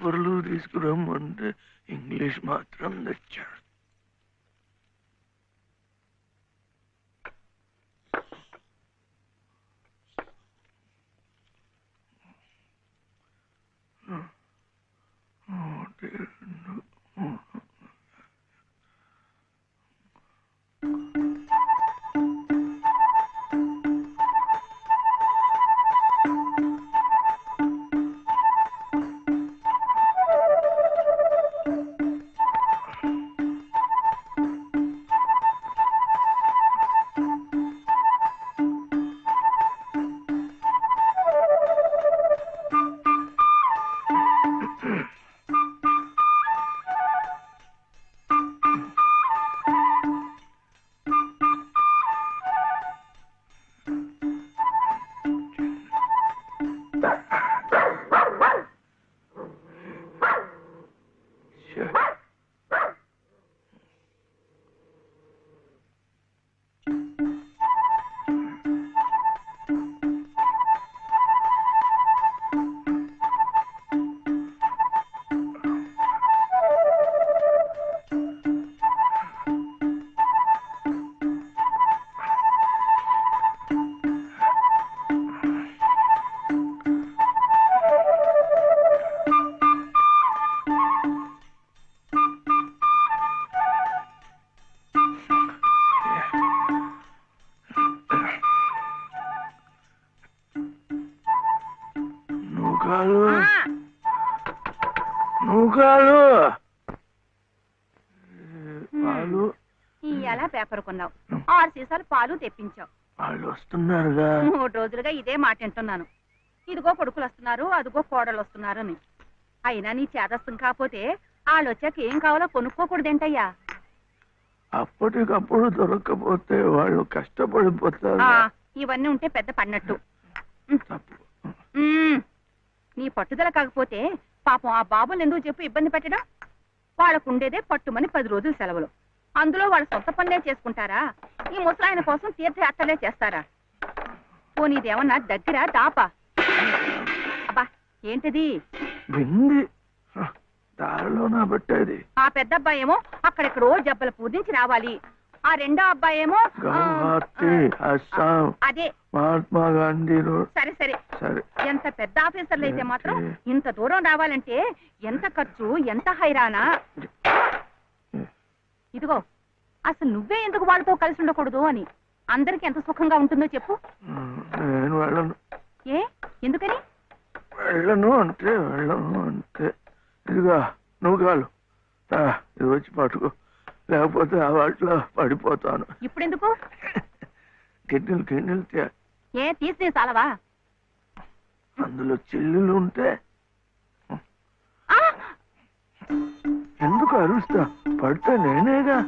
పేపర్లు తీసుకురమ్మంటే ఇంగ్లీష్ మాత్రం తెచ్చాడు. ఎలా పేపర్ కొన్నావు? 6 సీసాలు పాలు తెప్పించావు. వాళ్ళు వస్తున్నారుగా. 3 రోజులుగా ఇదే మాట వింటున్నాను. ఇదిగో కొడుకులు వస్తున్నారు, అదిగో కోడలు వస్తున్నారు అని. అయినా నీ చేదస్తం కాకపోతే వాళ్ళు వచ్చాక ఏం కావాలో కొనుక్కోకూడదేంటయ్యా? అప్పటికప్పుడు దొరకకపోతే వాళ్ళు కష్టపడిపోతారు. ఇవన్నీ ఉంటే పెద్ద పడినట్టు. నీ పట్టుదల కాకపోతే పాపం ఆ బాబులు ఎందుకు చెప్పి ఇబ్బంది పెట్టడం? వాళ్ళకు ఉండేదే పట్టుమని 10 రోజులు సెలవులు. అందులో వాళ్ళ సొంత పనులే చేసుకుంటారా? ఈ ముసలాయన కోసం తీర్థయాత్రలే చేస్తారా? పోనీదేమన్నా దగ్గర దాపా? అబ్బా ఏంటది? ఆ పెద్ద అబ్బాయి ఏమో అక్కడెక్కడో జబ్బల పూజించి రావాలి. ఆ రెండో అబ్బాయి ఏమో అదే మహాత్మా గాంధీ. సరే సరే, ఎంత పెద్ద ఆఫీసర్లు అయితే మాత్రం ఇంత దూరం రావాలంటే ఎంత ఖర్చు, ఎంత హైరానా. ఇదిగో అసలు నువ్వే ఎందుకు వాళ్ళతో కలిసి ఉండకూడదు అని. అందరికి ఎంత సుఖంగా ఉంటుందో చెప్పు. నేను వెళ్ళను. ఏ ఎందుకని? వెళ్ళను అంటే వెళ్ళను అంతే. ఇదిగా నువ్వు కాలు ఇది వచ్చి పట్టుకో, లేకపోతే ఆ వాటిలో పడిపోతాను. ఇప్పుడెందుకు? గిన్నెలు ఏ తీసి చాలవా? అందులో చిల్లులు ఉంటే ఎందుకు అరుస్తా? పడితే నేనేగా.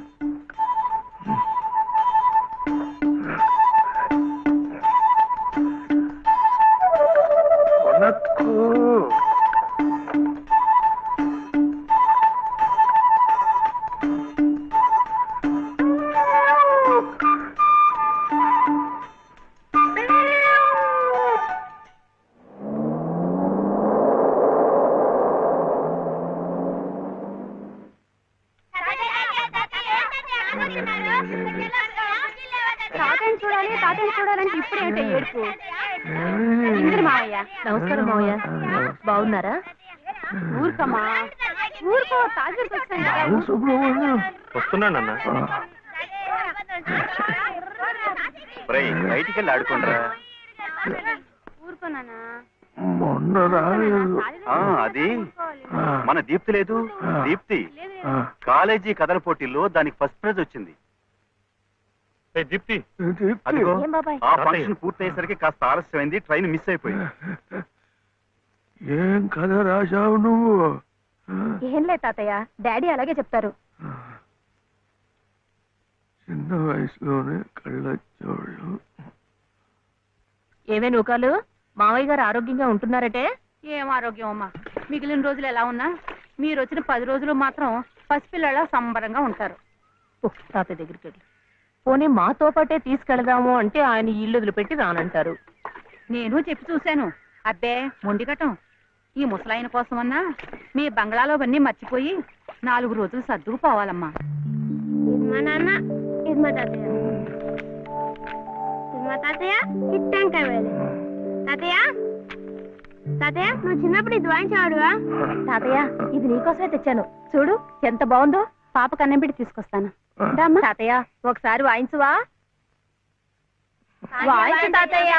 చూడాలంటే ఇప్పుడేంటే ఏడుపు? మావయ్య నమస్కారం. మావయ్య బాగున్నారా? ఊరుకమ్మా, ఊరుకో. వస్తున్నానన్న. బయటికి వెళ్ళి ఆడుకుంటారా? ఊరుకోనా? మొన్న రాలేదు. అది మన దీప్తి లేదు. దీప్తి కాలేజీ కథల పోటీల్లో దానికి ఫస్ట్ ప్రైజ్ వచ్చింది. దీప్తి ఆ ఫంక్షన్ పూర్తయ్యేసరికి కాస్త ఆలస్యమైంది, ట్రైన్ మిస్ అయిపోయింది. ఏం కథ రాశావు నువ్వు? ఏం లేదు తాతయ్య, డాడీ అలాగే చెప్తారు. చిన్న వయసులోనే కళ్ళొచ్చోళ్ళు. ఏమే నూకాలు, మావయ్య గారు ఆరోగ్యంగా ఉంటున్నారటే? ఏం ఆరోగ్యం అమ్మా, మిగిలిన రోజులు ఎలా ఉన్నా మీరు వచ్చిన 10 రోజులు మాత్రం పసిపిల్లలా సంబరంగా ఉంటారు. తాతయ్య దగ్గరికి వెళ్ళి పోనీ మాతో పాటే తీసుకెళదాము అంటే ఆయన ఇల్లు వదిలిపెట్టి రానంటారు. నేను చెప్పి చూశాను. అబ్బే మొండిగటం. ఈ ముసలాయన కోసమన్నా మీ బంగ్లాలోవన్నీ మర్చిపోయి 4 రోజులు సర్దుకుపోవాలమ్మా. ఇది మా నాన్న, ఇది మా తాతయ్య. ఇది మా తాతయ్య, ఇది టెంకాయ వేలు. తాతయ్య తాతయ్య, నువ్వు చిన్నప్పుడు ఇది వాయించేవాడువా? తాతయ్య ఇది నీకోసమే తెచ్చాను, చూడు ఎంత బాగుందో. పాప కన్నం పెట్టి తీసుకొస్తాను. తాతయ్య ఒకసారి వాయించువా? వాయించు తాతయ్య.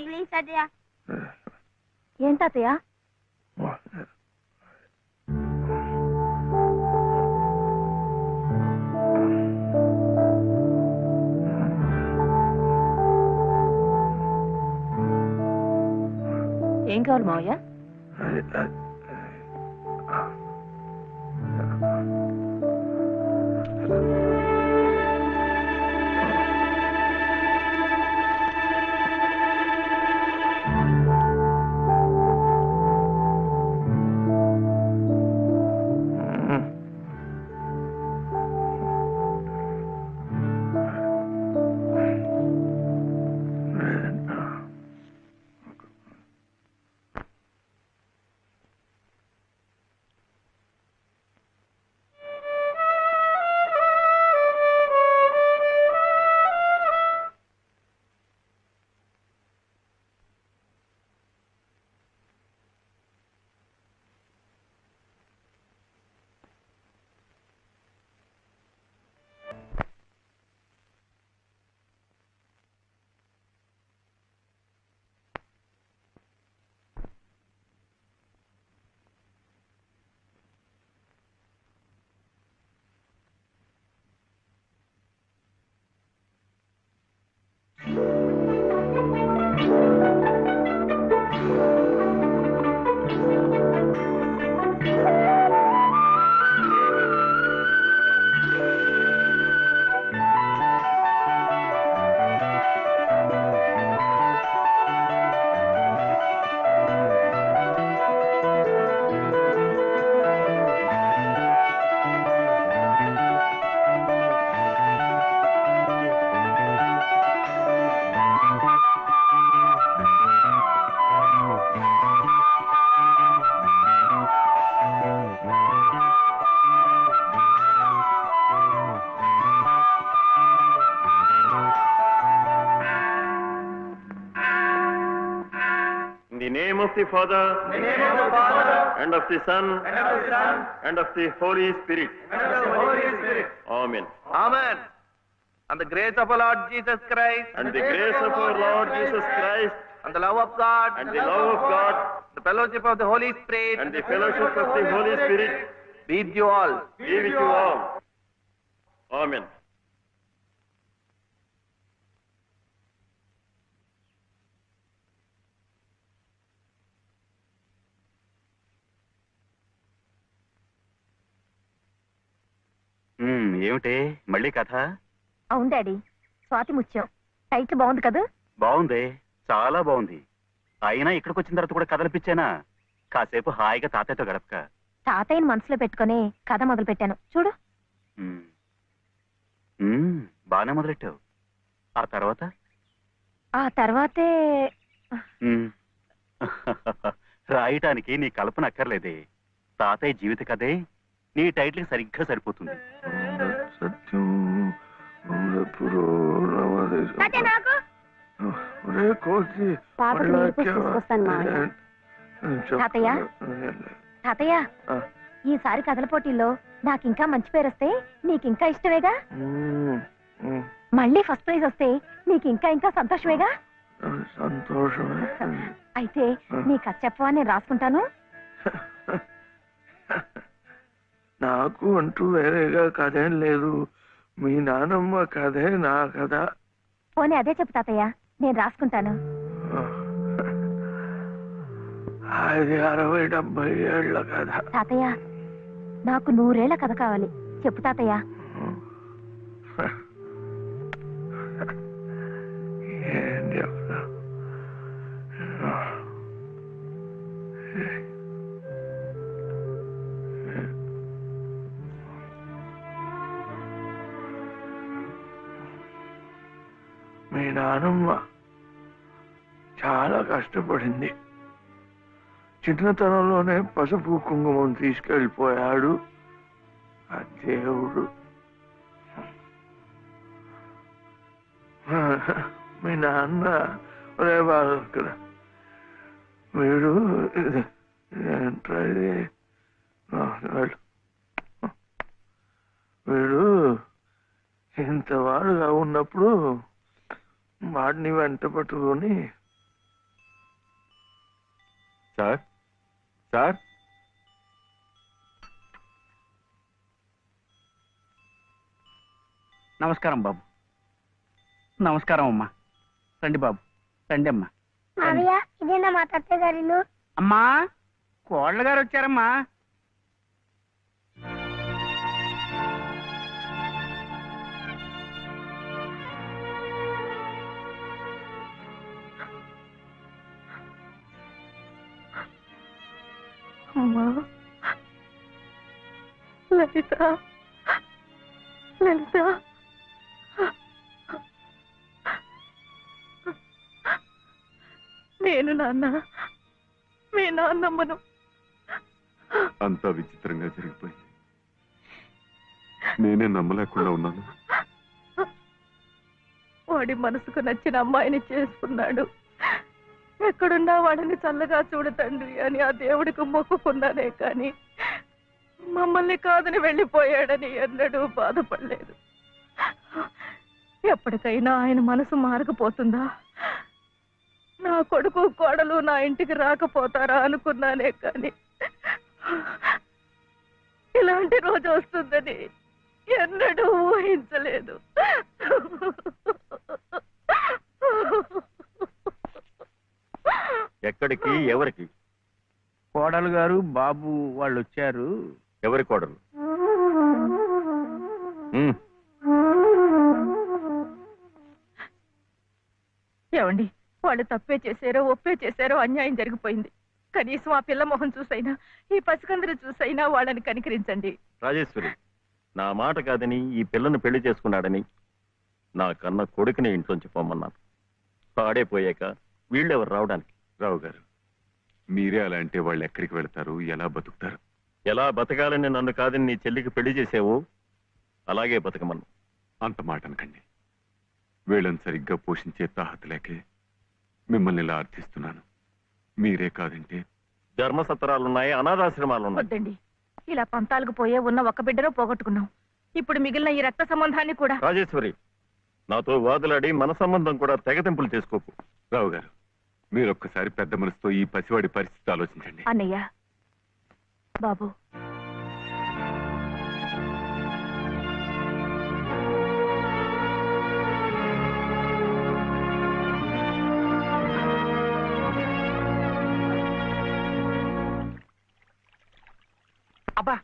ప్లీజ్ తాతయ్య. ఏం తాతయ్య? ఏం కావాలి మావయ్య? In the name of the Father, and of the Son, and of the Holy Spirit. Amen. Amen. And the grace of our Lord Jesus Christ, And the grace of our Lord Jesus Christ, and the love of God, and the love of God, the fellowship of the Holy Spirit, and the fellowship of the Holy Spirit be with you all. be with you all. Amen. ఏమిటే మళ్ళీ కథ? అవును daddy, Swathi Muthyam title బాగుంది కదా? బాగుంది, చాలా బాగుంది. అయినా ఇక్కడికి వచ్చిన తర్వాత కూడా కథలు పిచ్చానా? కాసేపు హాయిగా తాతయ్యతో గడపక. తాతయ్యని మనసులో పెట్టుకుని కథ మొదలు పెట్టాను చూడు. బానే మొదలెట్టావు. ఆ తర్వాత? ఆ తర్వాతే ఉమ్, రాయటానికి నీ కల్పన అక్కర్లేదే. తాతయ్య జీవిత కథే నీ టైటిల్కి సరిగ్గా సరిపోతుంది. సత్యం తాతయ్య నాకు పాపకు నీళ్ళు పోసి తీసుకొస్తాను మావయ్య. తాతయ్య తాతయ్య ఈసారి కథల పోటీల్లో నాకింకా మంచి పేరు వస్తే నీకింకా ఇష్టమేగా? మళ్ళీ ఫస్ట్ ప్రైజ్ వస్తే నీకింకా ఇంకా సంతోషమేగా? సంతోషమే. అయితే నీ కథ చెప్పవా, నేను రాసుకుంటాను. నాకు అంటూ వేరేగా కథేం లేదు. మీ నానమ్మ కథే నా కథ. పోనీ అదే చెప్పు తాతయ్య, నేను రాసుకుంటాను. అది 60-70 ఏళ్ల కథ. తాతయ్య నాకు 100 ఏళ్ల కథ కావాలి, చెప్పు తాతయ్య. ఏం చెప్తా? మీ నానమ్మ చాలా కష్టపడింది. చిన్నతనంలోనే పసుపు కుంకుమం తీసుకెళ్ళిపోయాడు ఆ దేవుడు. మీ నాన్న ఒరే బాలు ఇక్కడ వీడు ఏంట్రా ఇది? వెళ్ళు. వీడు ఇంతవాడుగా ఉన్నప్పుడు వాడిని వెంట పట్టుకొని సార్ సార్ నమస్కారం బాబు. నమస్కారం అమ్మా. రండి బాబు, రండి అమ్మా. మావయ్య ఇదేనా మా తాతయ్య గారి ఇల్లు? అమ్మా, కోళ్ళ గారు వచ్చారమ్మా. అమ్మా లలిత, లలిత, నేను నాన్న, మీ నాన్నమ్మను. అంతా విచిత్రంగా జరిగిపోయింది. నేనే నమ్మలేకుండా ఉన్నాను. వాడి మనసుకు నచ్చిన అమ్మాయిని చేసుకున్నాడు. ఎక్కడున్నా వాడిని చల్లగా చూడు తండ్రి అని ఆ దేవుడికి మొక్కుకున్నానే కానీ మమ్మల్ని కాదని వెళ్ళిపోయాడని ఎన్నడూ బాధపడలేదు. ఎప్పటికైనా ఆయన మనసు మారకపోతుందా, నా కొడుకు కోడలు నా ఇంటికి రాకపోతారా అనుకున్నానే కానీ ఇలాంటి రోజు వస్తుందని ఎన్నడూ ఊహించలేదు. ఎక్కడికి, ఎవరికి? కోడలు గారు బాబు వాళ్ళు వచ్చారు. ఎవరి కోడలు? ఏమండి, వాళ్ళు తప్పే చేశారో ఒప్పే చేశారో అన్యాయం జరిగిపోయింది. కనీసం ఆ పిల్ల మొహం చూసైనా ఈ పసికందరు చూసైనా వాళ్ళని కనికరించండి. రాజేశ్వరి, నా మాట కాదని ఈ పిల్లను పెళ్లి చేసుకున్నాడని నా కన్న కొడుకుని ఇంట్లోంచి పొమ్మన్నాను. పాడైపోయాక వీళ్ళెవరు రావడానికి? రావు గారు, మీరే అలా అంటే వాళ్ళు ఎక్కడికి వెళ్తారు, ఎలా బతుకుతారు? ఎలా బతకాలని నన్ను కాదని నీ చెల్లికి పెళ్లి చేసావో అలాగే బతకమన్ను. అంత మాట అనకండి. వీళ్ళని సరిగ్గా పోషించే తాహత లేకే మిమ్మల్ని ఇలా అర్థిస్తున్నాను. మీరే కాదంటే ధర్మసత్రాలున్నాయి, అనాథాశ్రమాలున్నాయి. వద్దండి, ఇలా పంతాలకు పోయే ఉన్న ఒక్క బిడ్డను పోగొట్టుకున్నాం. ఇప్పుడు మిగిలిన ఈ రక్త సంబంధాన్ని కూడా. రాజేశ్వరి, నాతో వాదులాడి మన సంబంధం కూడా తెగతింపులు చేసుకోకు. రావు గారు, మీరొక్కసారి పెద్ద మనసుతో ఈ పసివాడి పరిస్థితి ఆలోచించండి. అన్నయ్య, బాబు, అబ్బా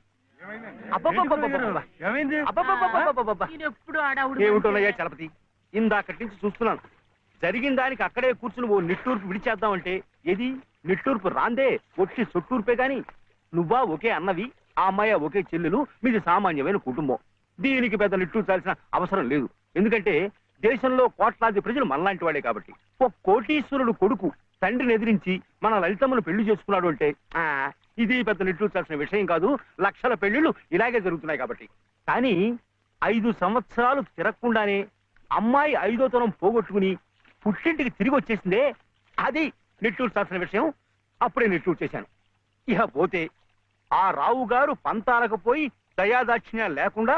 ఏమిటోనయ్యా చలపతి, ఇందాకటి నుంచి చూస్తున్నాను. జరిగిన దానికి అక్కడే కూర్చుని ఓ నిట్టూర్పు విడిచేద్దామంటే ఏది నిట్టూర్పు రాందే, వచ్చి సొట్టూర్పే గాని. నువ్వా ఒకే అన్నవి, ఆ అమ్మాయి ఒకే చెల్లెలు, మీది సామాన్యమైన కుటుంబం. దీనికి పెద్ద నిట్టూర్చాల్సిన అవసరం లేదు. ఎందుకంటే దేశంలో కోట్లాది ప్రజలు మనలాంటి వాడే కాబట్టి. ఒక కోటీశ్వరుడు కొడుకు తండ్రిని ఎదిరించి మన లలితమ్మను పెళ్లి చేసుకున్నాడు అంటే ఇది పెద్ద నిట్టూర్చాల్సిన విషయం కాదు. లక్షల పెళ్లిళ్ళు ఇలాగే జరుగుతున్నాయి కాబట్టి. కానీ 5 సంవత్సరాలు తిరగకుండానే అమ్మాయి 5వ తరం పోగొట్టుకుని పుట్టింటికి తిరిగి వచ్చేసిందే, అది నిట్టూర్చాల్సిన విషయం. అప్పుడే నిట్టూరు చేశాను. ఇక పోతే ఆ రావు గారు పంతాలకు పోయి దయాదాక్షిణ్యం లేకుండా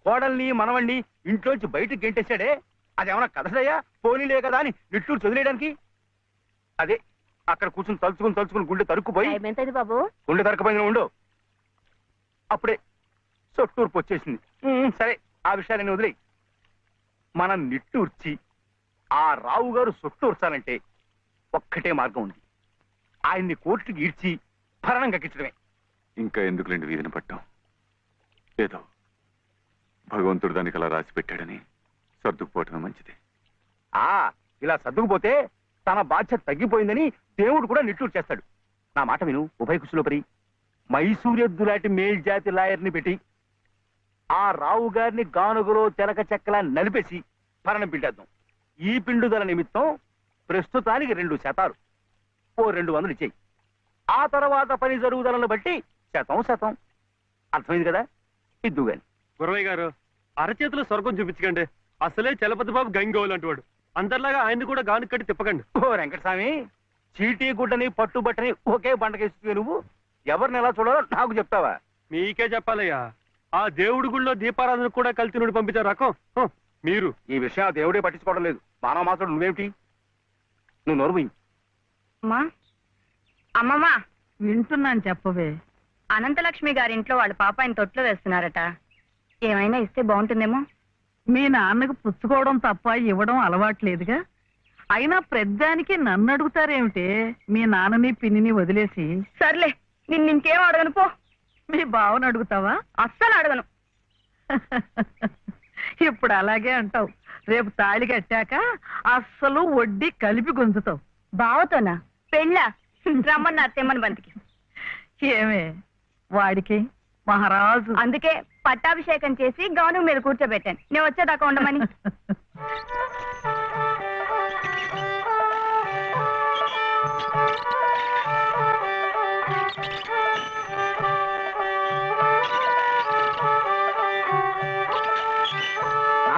కోడల్ని మనవణ్ణి ఇంట్లోంచి బయటకు గెంటేశాడే, అదేమన్నా కథదయ్యా? పోనీలే కదా అని నిట్టూరు చదివేయడానికి. అదే అక్కడ కూర్చుని తలుచుకుని గుండె తరుక్కుపోయి, బాబు గుండె తరకపోయిన ఉండు, అప్పుడే సొట్టూర్పు వచ్చేసింది. సరే, ఆ విషయాన్ని వదిలే. మనం నిట్టూర్చి ఆ రావు గారు సొట్టూర్చాలంటే ఒక్కటే మార్గం ఉంది. ఆయన్ని కోర్టుకి ఈడ్చి భరణం కక్కించడమే. ఇంకా ఎందుకులేండి వీధిని పట్టాం? ఏదో భగవంతుడు దానికి అలా రాసి పెట్టాడని సర్దుకుపోవటం మంచిది. ఇలా సర్దుకుపోతే తన బాధ్యత తగ్గిపోయిందని దేవుడు కూడా నిట్టూరు చేస్తాడు. నా మాట విను ఉభయ కుశలోపరి. మైసూరెద్దు లాంటి మేల్జాతి లాయర్ని పెట్టి ఆ రావు గారిని గానుగులో తెలక చెక్కలా నలిపేసి భరణం పిండేద్దాం. ఈ పిండుదల నిమిత్తం ప్రస్తుతానికి 2 శాతాలు, ఓ 200 ఇచ్చేయి. ఆ తర్వాత పని జరుగుదలను బట్టి శతం శతం. అర్థమైంది కదా? ఇద్దు గాని. గురవయ్య గారు అరచేతులు స్వర్గం చూపించకండి. అసలే చలపతి బాబు గంగోలు అంటువాడు. అందరిలాగా ఆయన్ని కూడా గాను కట్టి తిప్పకండి. ఓ వెంకటస్వామి, చీటీ గుడ్డని పట్టుబట్టని ఒకే బండకేస్తుంది నువ్వు. ఎవరిని ఎలా చూడాలో నాకు చెప్తావా? మీకే చెప్పాలయ్యా. ఆ దేవుడి గుళ్ళో దీపారాధన కూడా కలిసి నుండి పంపించారు రకం మీరు. ఈ విషయం ఆ దేవుడే పట్టించుకోవడం లేదు. మానవ మాత్రం నువ్వేమిటి? నువ్వు నోరు పోయి. అమ్మా అమ్మమ్మా, వింటున్నాను, చెప్పవే. అనంతలక్ష్మి గారింట్లో వాళ్ళ పాప ఆయన తొట్లో వేస్తున్నారట. ఏమైనా ఇస్తే బాగుంటుందేమో. మీ నాన్నకు పుచ్చుకోవడం తప్ప ఇవ్వడం అలవాట్లేదుగా. అయినా ప్రద్దానికి నన్ను అడుగుతారేమిటే? మీ నాన్నని పిన్నిని వదిలేసి. సర్లే, నిన్నింకేం అడగను పో. మీ బావను అడుగుతావా? అస్సలు అడగను. ఇప్పుడు అలాగే అంటావు. రేపు తాళి కట్టాక అస్సలు వడ్డీ కలిపి గుంజుతావు. బావతోనా? పెళ్ళా? రమ్మన్నారు తెమ్మని బంతికి. ఏమే వాడికి మహారాజు. అందుకే పట్టాభిషేకం చేసి గౌను మీద కూర్చోబెట్టాను. నేను వచ్చేదాకా ఉండమని.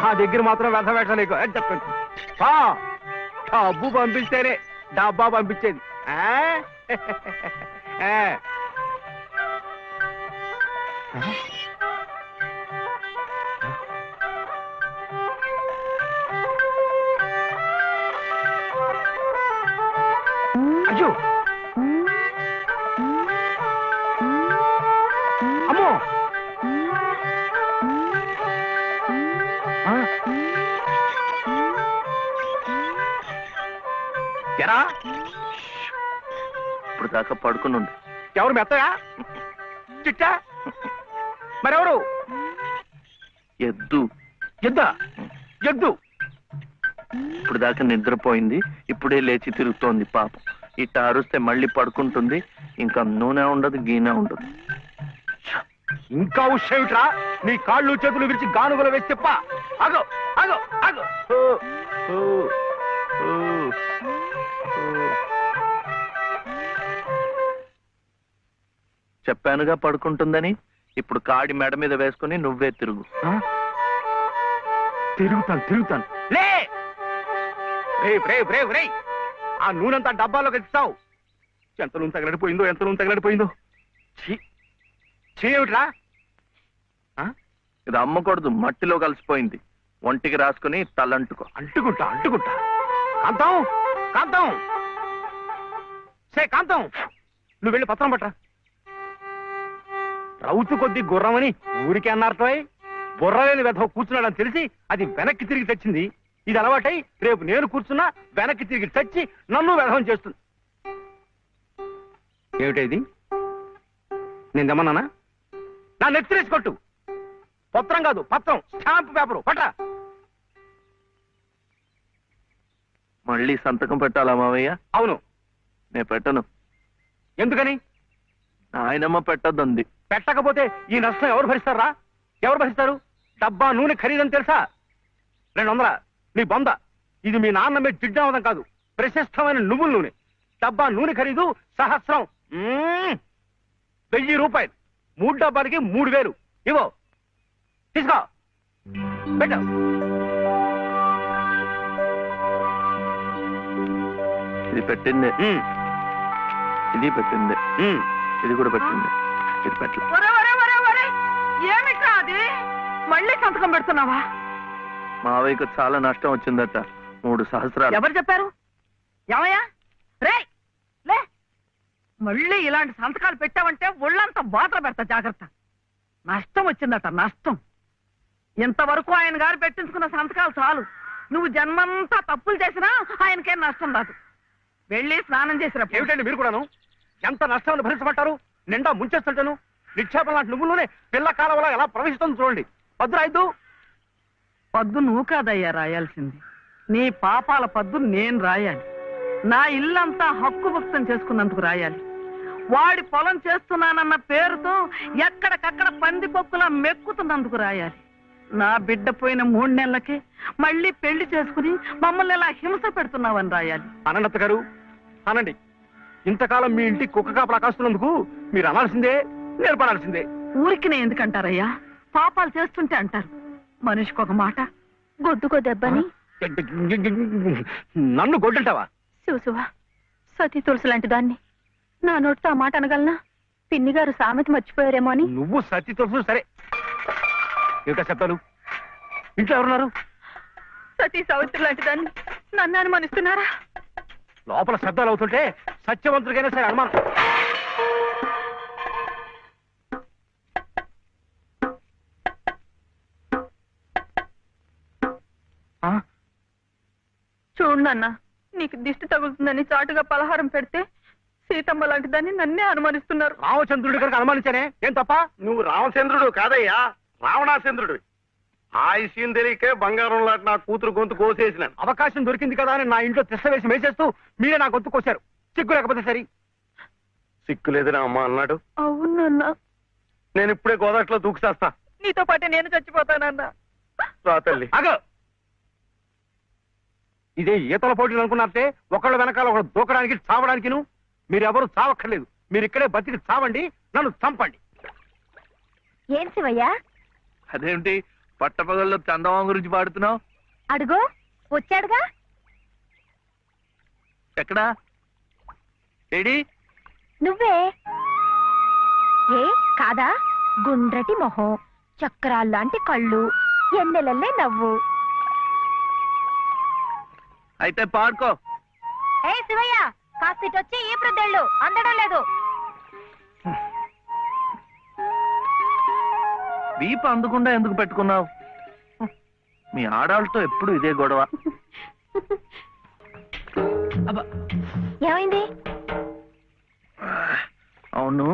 నా దగ్గర మాత్రం వ్యర్థ పెట్టలేకు అని చెప్పండి. డబ్బు పంపిస్తేనే డబ్బా పంపించేది. అయ్యో అమ్మో, ఎరా ఇప్పుడు దాకా పడుకుని ఎవరు మెత్తయా చిట్టా? మరెవరు? ఎద్దు. ఎద్దా? ఎద్దు ఇప్పుడు దాకా నిద్రపోయింది, ఇప్పుడే లేచి తిరుగుతోంది పాపం. ఇట్ట అరుస్తే మళ్ళీ పడుకుంటుంది. ఇంకా నూనె ఉండదు, గీనె ఉండదు. ఇంకా ఉషేమిట్రా? నీ కాళ్ళు చేతులు విరిచి గానుగలు వేసి చెప్ప. అగో అగో అగో. చెప్పానుగా పడుకుంటుందని. ఇప్పుడు కాడి మెడ మీద వేసుకుని నువ్వే తిరుగు. తిరుగుతాను. లే రే, ఆ నూనెంతా డబ్బాలో ఇస్తావు. ఎంత నూనె తగలడిపోయిందో. ఏమిట్రా? ఇది అమ్మకూడదు, మట్టిలో కలిసిపోయింది. ఒంటికి రాసుకుని తలంటుకో. అంటుకుంటా. కాంతం కాంతం, నువ్వు వెళ్ళి పత్రం పట్రా. రౌతు కొద్ది గుర్రమని ఊరికే అన్నారటోయ్. బుర్రలేని వెధవ కూర్చున్నాడని తెలిసి అది వెనక్కి తిరిగి తెచ్చింది. ఇది అలవాటై రేపు నేను కూర్చున్నా వెనక్కి తిరిగి తెచ్చి నన్ను వెధవం చేస్తుంది. ఏమిటైది? నేను తెమ్మన్నానా? నా నెత్తిరేసి కొట్టు. పత్రం కాదు, పత్రం, స్టాంప్ పేపరు పట్రా. మళ్ళీ సంతకం పెట్టాలా మావయ్య? అవును. నేను పెట్టను. ఎందుకని? ఆయనమ్మ పెట్టద్దంది. పెట్టకపోతే ఈ నష్టం ఎవరు భరిస్తారు? డబ్బా నూనె ఖరీదని తెలుసా? 200. నీ బొంద. ఇది మీ నాన్న మీద జిడ్డావదం కాదు, ప్రశస్తమైన నువ్వుల నూనె. డబ్బా నూనె ఖరీదు 1000. 1000 రూపాయలు. 3 డబ్బాలకి 3000. ఇవో తీసుకో, పెట్టు. ఇది పెట్టింది, ఇది పెట్టింది, ఇది కూడా పెట్టింది. ఇది పెట్టలే. ఏమిట్రా అది? మళ్ళీ సంతకం పెడుతున్నావా? మావయ్యకు చాలా నష్టం వచ్చిందట. 3 సహస్రాలు. ఎవరు చెప్పారు? ఏమయ్యా రే, లే. మళ్ళీ ఇలాంటి సంతకాలు పెట్టావంటే ఒళ్ళంతా బాధలు పెడతా, జాగ్రత్త. నష్టం వచ్చిందట, నష్టం. ఇంతవరకు ఆయన గారు పెట్టించుకున్న సంతకాలు చాలు. నువ్వు జన్మంతా తప్పులు చేసినా ఆయనకేం నష్టం రాదు. వెళ్ళి స్నానం చేసినప్పుడు. ఏమిటండి మీరు కూడాను? ఎంత నష్టాన్ని భరించమంటారు? నిండా ముంచేస్తుంటాను. నిక్షేపం లాంటి నువ్వులోనే పిల్ల కాలంలో ఎలా ప్రవహిస్తుంది చూడండి. పద్దు పద్దు నువ్వు కాదయ్యా రాయాల్సింది. నీ పాపాల పద్దు నేను రాయాలి. నా ఇల్లంతా హక్కు భక్తం చేసుకున్నందుకు రాయాలి. వాడి పొలం చేస్తున్నానన్న పేరుతో ఎక్కడికక్కడ పందికొక్కులా మెక్కుతున్నందుకు రాయాలి. నా బిడ్డ పోయిన 3 నెలలకే మళ్ళీ పెళ్లి చేసుకుని మమ్మల్ని ఎలా హింస పెడుతున్నావని రాయాలి. అనంత గారు అనండి. ఇంతకాలం మీ ఇంటి కుక్క కాపలా కాస్తున్నందుకు మీరు అనాల్సిందే, నేర్పడాల్సిందే. ఊరికి నేను ఎందుకంటారయ్యా? పాపాలు చేస్తుంటే అంటారు. మనిషికి ఒక మాట. గొడ్డుకో దెబ్బని. నన్ను గొడ్డంటావా? శివశివ, సతీ తులసి లాంటి దాన్ని నా నోటితో ఆ మాట అనగలనా? పిన్ని గారు సామెత మర్చిపోయారేమో అని. నువ్వు సత్తి తెలుసు సరే. ఏమిటా శబ్దాలు? ఇంట్లో ఎవరున్నారు? సతీ సావిత్రి లాంటి దాన్ని నన్ను అనుమానిస్తున్నారా? లోపల శబ్దాలు అవుతుంటే సత్యవంతుడికైనా సరే అనుమానం. చూడు నాన్న, నీకు దిష్టి తగులుతుందని చాటుగా పలహారం పెడితే సీతమ్మ లాంటి దాన్ని నన్నే అనుమానిస్తున్నారు. రామచంద్రుడి కనుక అనుమానించానే, ఏం తప్ప? నువ్వు రామచంద్రుడు కాదయ్యా, రావణాచంద్రుడు. ఆ విషయం తెలియకే బంగారం లాంటి నా కూతురు గొంతు కోసేసినాను. అవకాశం దొరికింది కదా అని నా ఇంట్లో తిష్ట వేసి మేసేస్తూ మీరే నా గొంతు కోశారు. సిగ్గు లేకపోతే సరి. సిక్కు లేదని అమ్మ అన్నాడు. అవునన్నా, నేను ఇప్పుడే గోదాట్లో దూకుసేస్తా. నీతో పాటే నేను చచ్చిపోతానన్నా. రా తల్లి. అగ ఇదే ఈతల పోటీలు అనుకున్నారంటే ఒకళ్ళ వెనకాల ఒకళ్ళు దూకడానికి చావడానికి మీరెవరు చావక్కర్లేదు. మీరు ఇక్కడే బతికి చావండి, నన్ను చంపండి. ఏం శివయ్య? అదేమిటి పట్టపగల్లో చందమామ గురించి పాడుతున్నావు? అడుగో వచ్చాడుగా. ఎక్కడా? ఏడి? నువ్వే. ఏ కాదా? గుండ్రటి మొహం, చక్రాల్లాంటి కళ్ళు, ఎన్నెలల్లే నవ్వు. అయితే పాడుకో. ఏ శివయ్య, కాస్తిటొచ్చి ఈ ప్రద్దెళ్ళు అందడం లేదు. వీపు అందకుండా ఎందుకు పెట్టుకున్నావు? మీ ఆడాళ్ళతో ఎప్పుడు ఇదే గొడవ. ఏమైంది? అవును,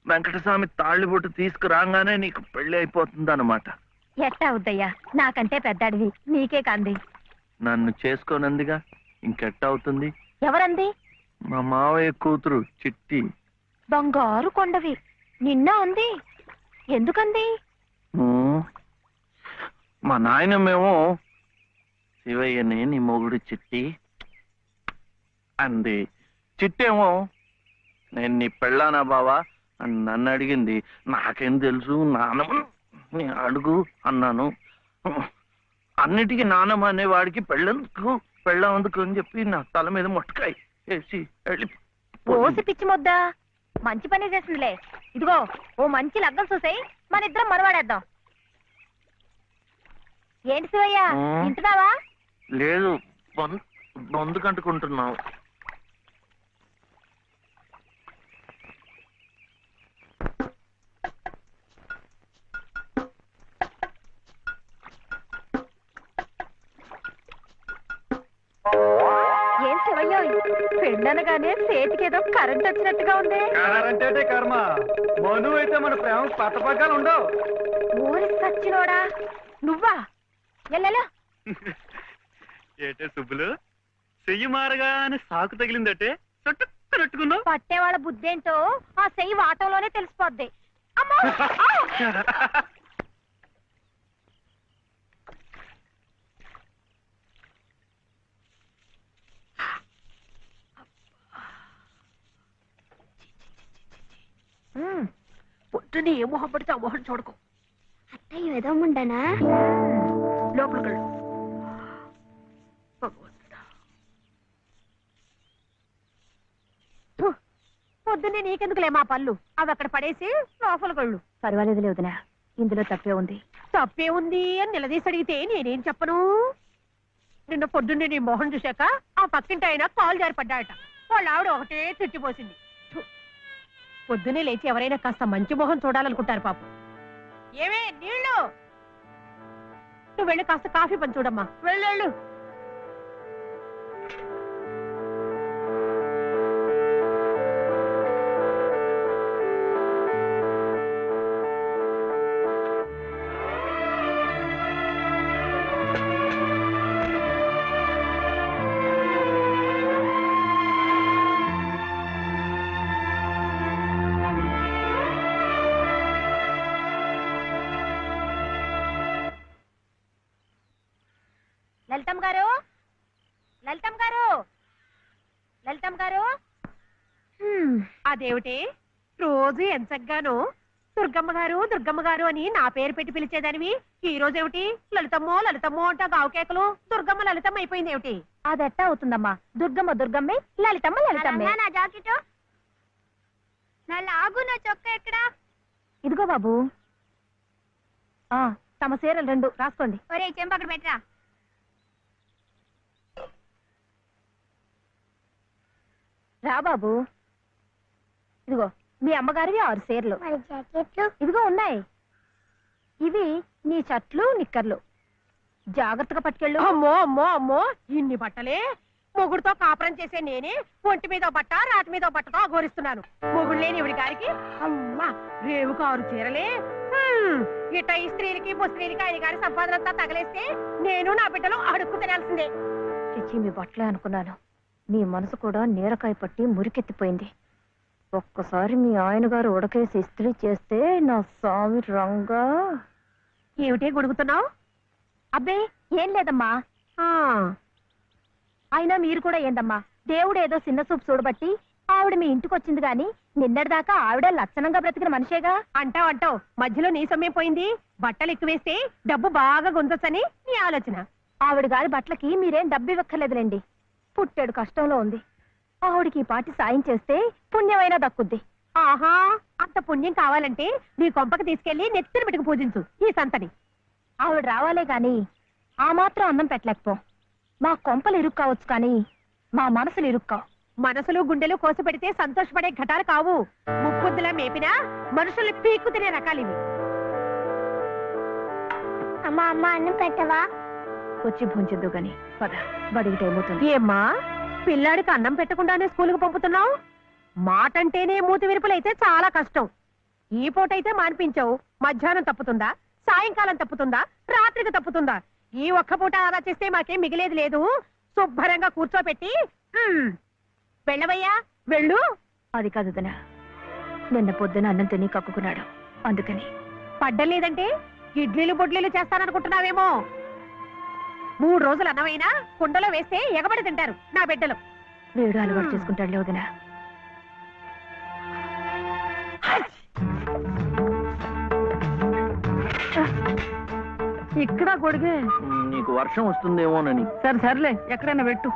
వెంకటస్వామి తాళ్ళిబొట్టు తీసుకురాగానే నీకు పెళ్లి అయిపోతుందన్నమాట. ఎట్టా అవుద్దయ్యా, నాకంటే పెద్దాడివి, నీకే కంది. నన్ను చేసుకోనందిగా, ఇంకెట్ట అవుతుంది? ఎవరంది? మా మావయ్య కూతురు చిట్టి. బంగారు కొండవి, నిన్న ఉంది. ఎందుకంది? మా నాయనమేమో శివయ్యని నీ మొగుడు చిట్టి అంది. చిట్టేమో నేను నీ పెళ్ళానా బావా అని నన్ను అడిగింది. నాకేం తెలుసు, నానమ్మ అడుగు అన్నాను. అన్నిటికీ నానమ్మ అనేవాడికి పెళ్ళందుకు అని చెప్పి నా తల మీద మొట్టకాయ వేసి వెళ్ళి ఓసి పిచ్చి మొద్దా, మంచి పని చేసిందిలే. ఇదిగో ఓ మంచి లగ్గం చూసాయి, మన ఇద్దరం మనవాడేద్దాం. ఏంటి శివయ్య, వింటున్నావా? లేదు, బొందు కంటుకుంటున్నావు. ఏం శివయ్య, పెళ్ళనగానే చేతికి ఏదో కరెంట్ వచ్చినట్టుగా ఉంది. అంటే కర్మ, మను అయితే మన ప్రేమ పట్టపగ్గాలు ఉండవు. ఊరి సచ్చినోడా నువ్వా? ఎల్లెలో ఏటే సుబ్బులు, చెయ్యి మారగానే సాకు తగిలిందటే చుట్టుకున్నావు. పట్టేవాళ్ళ బుద్ధేంటో ఆ చెయ్యి వాటంలోనే తెలిసిపోద్ది. అమ్మో! పొద్దున్నే ఏ మొహం పడితే ఆ మొహం చూడకు. అత్తయ్య ఏదో ఉండనా? లోపలికి వెళ్ళు. పొద్దున్నే నీకెందుకులే మా పళ్ళు, అవి అక్కడ పడేసి లోపలికి వెళ్ళు. పర్వాలేదు లేదునా, ఇందులో తప్పే ఉంది. తప్పే ఉంది అని నిలదీసి అడిగితే నేనేం చెప్పను? నిన్న పొద్దున్నే నీ మొహం చూశాక ఆ పక్కింటి ఆయన కాలు జారి పడ్డాడట. వాళ్ళ ఆవిడ ఒకటే తిట్టిపోసింది. పొద్దున్నే లేచి ఎవరైనా కాస్త మంచి మొహం చూడాలనుకుంటారు పాపం. ఏమే నీళ్ళు, నువ్వు వెళ్ళి కాస్త కాఫీ పని చూడమ్మా. వెళ్ళు. లలితమ్మ గారు, లలితమ్మ గారు, లలితమ్మ గారు, అదేమిటి రోజు ఎంచగ్గాను దుర్గమ్మ గారు అని నా పేరు పెట్టి పిలిచేదానివి ఈ రోజు ఏమిటి లలితమ్మో లలితమ్మో అంటా గావుకేకలు దుర్గమ్మ లలితమ్మ అయిపోయింది ఏమిటి? అదెట్టా అవుతుందమ్మా, దుర్గమ్మే లలితమ్మే. నా జాకెట్ నా లాగు, నా చొక్కా ఎక్కడా? ఇదిగో బాబు. తమ చీరలు 2 రాసుకోండి. ఒరే చెంప అక్కడ పెట్టరా. రా బాబు. ఇదిగో మీ అమ్మగారివి 6 చీరలు. ఇదిగో ఉన్నాయి. ఇవి నీ షర్ట్లు నిక్కర్లు. జాగ్రత్తగా పట్టుకెళ్ళు. అమ్మో అమ్మో అమ్మో ఇన్ని బట్టలే? మొగుడుతో కాపురం చేసే నేనే ఒంటి మీద బట్ట రాతి మీద బట్టతో అఘోరిస్తున్నాను. మొగుడు లేని ఇవిడి గారికి అమ్మా రేవు 6 చీరలే. ఇట్ట ఈ స్త్రీలకి ముస్త్రీలకి ఆయన గారి సంపాదన అంతా తగలేస్తే నేను నా బిడ్డలు అడుక్కు తినాల్సిందే. చిచ్చి మీ బట్టలే అనుకున్నాను. మీ మనసు కూడా నీరకాయ పట్టి మురికెత్తిపోయింది. ఒక్కసారి మీ ఆయన గారు ఉడకేసి ఇస్త్రీ చేస్తే నా స్వామి రంగా. ఏమిటే గొడుగుతున్నావు? అబ్బే ఏం లేదమ్మా. అయినా మీరు కూడా ఏందమ్మా, దేవుడు ఏదో చిన్న చూపు చూడబట్టి ఆవిడ మీ ఇంటికి వచ్చింది గాని నిన్నటిదాకా ఆవిడ లక్షణంగా బ్రతికిన మనిషేగా. అంటావు మధ్యలో నీ సమయం పోయింది. బట్టలు ఎక్కువేస్తే డబ్బు బాగా గుంజొచ్చని నీ ఆలోచన. ఆవిడ గారి బట్టలకి మీరేం డబ్బు ఇవ్వక్కర్లేదులేండి. పుట్టాడు కష్టంలో ఉంది. ఆవిడికి ఈ పాటి సాయం చేస్తే పుణ్యమైనా దక్కుద్ది. ఆహా అంత పుణ్యం కావాలంటే నీ కొంపకి తీసుకెళ్లి నెత్తిన పెట్టుకు పూజించు ఈ సంతని. ఆవిడ రావాలే గాని ఆ మాత్రం అన్నం పెట్టలేకపో. మా కొంపలు ఇరుక్కు కావచ్చు కానీ మా మనసులు ఇరుక్కావు. మనసులు గుండెలు కోసి పెడితే సంతోషపడే ఘటాలు కావు. ముప్పుద్దులా మేపినా మనుషుల్ని పీక్కు తినే రకాలివి. అమ్మా అన్నం పెట్టవా? వచ్చి భుంచొద్దు గాని పద, బడికి టైం అవుతుంది. ఏమ్మా పిల్లాడికి అన్నం పెట్టకుండానే స్కూల్కి పంపుతున్నావు? మాటంటేనే మూతి విరుపులైతే చాలా కష్టం. ఈ పూటైతే మానిపించావు. మధ్యాహ్నం తప్పుతుందా, సాయంకాలం తప్పుతుందా, రాత్రికి తప్పుతుందా? ఈ ఒక్క పూట ఆదా చేస్తే మాకేం మిగిలేదు లేదు. శుభ్రంగా కూర్చోపెట్టి వెళ్ళవయ్యా వెళ్ళు. అది కాదు దినా, నిన్న పొద్దున అన్నం తిని కక్కుకున్నాడు, అందుకని. పడ్డలేదంటే ఇడ్లీలు బొడ్లీలు చేస్తాననుకుంటున్నావేమో. 3 రోజులు అన్నమైనా కుండలో వేస్తే ఎగబడి తింటారు నా బిడ్డలు. వేడు అలవాటు చేసుకుంటాడు వదినా. ఇక్కడ గొడిగే. నీకు వర్షం వస్తుందేమోనని. సర్లే ఎక్కడైనా పెట్టు.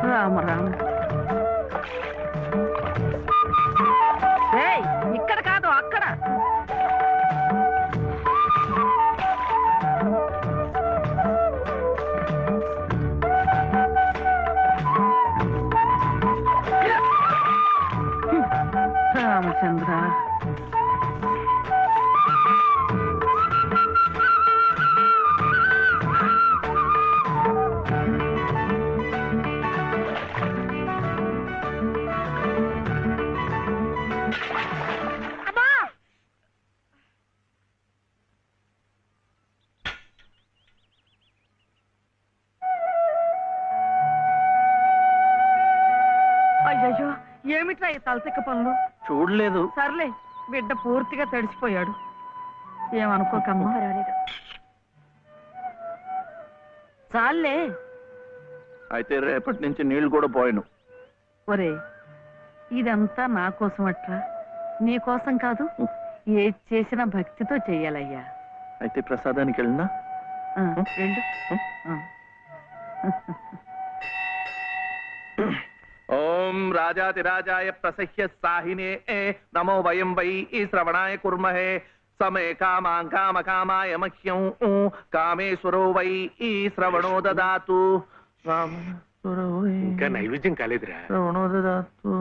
రామ రామ. ఇక్కడ కాదు అక్కడ. రామచంద్ర అయ్యో ఏమిట్రా ఈ తలతిక్క పనులు? చూడలేదు. సర్లే బిడ్డ పూర్తిగా తడిసిపోయాడు. ఏమనుకోకమ్మా. పర్వాలేదు. చాలే. అయితే రేపటి నుంచి నీళ్లు కూడా పోయాను. ఒరే ఇదంతా నా కోసం అట్రా, నీ కోసం కాదు. ఏది చేసినా భక్తితో చెయ్యాలయ్యా. అయితే ప్రసాదానికి వెళ్ళినా వెళ్ళు. ఓం రాజాతిరాజాయ ప్రసహ్య సాహినే నమో వయం వై శ్రవణాయ కుర్మహే సమే కామాం కామకామాయ మహ్యం కామేశ్వరో వై శ్రవణో దదాతు. ఇంకా నైవేద్యం కాలేదురా. శ్రవణో దదాతు.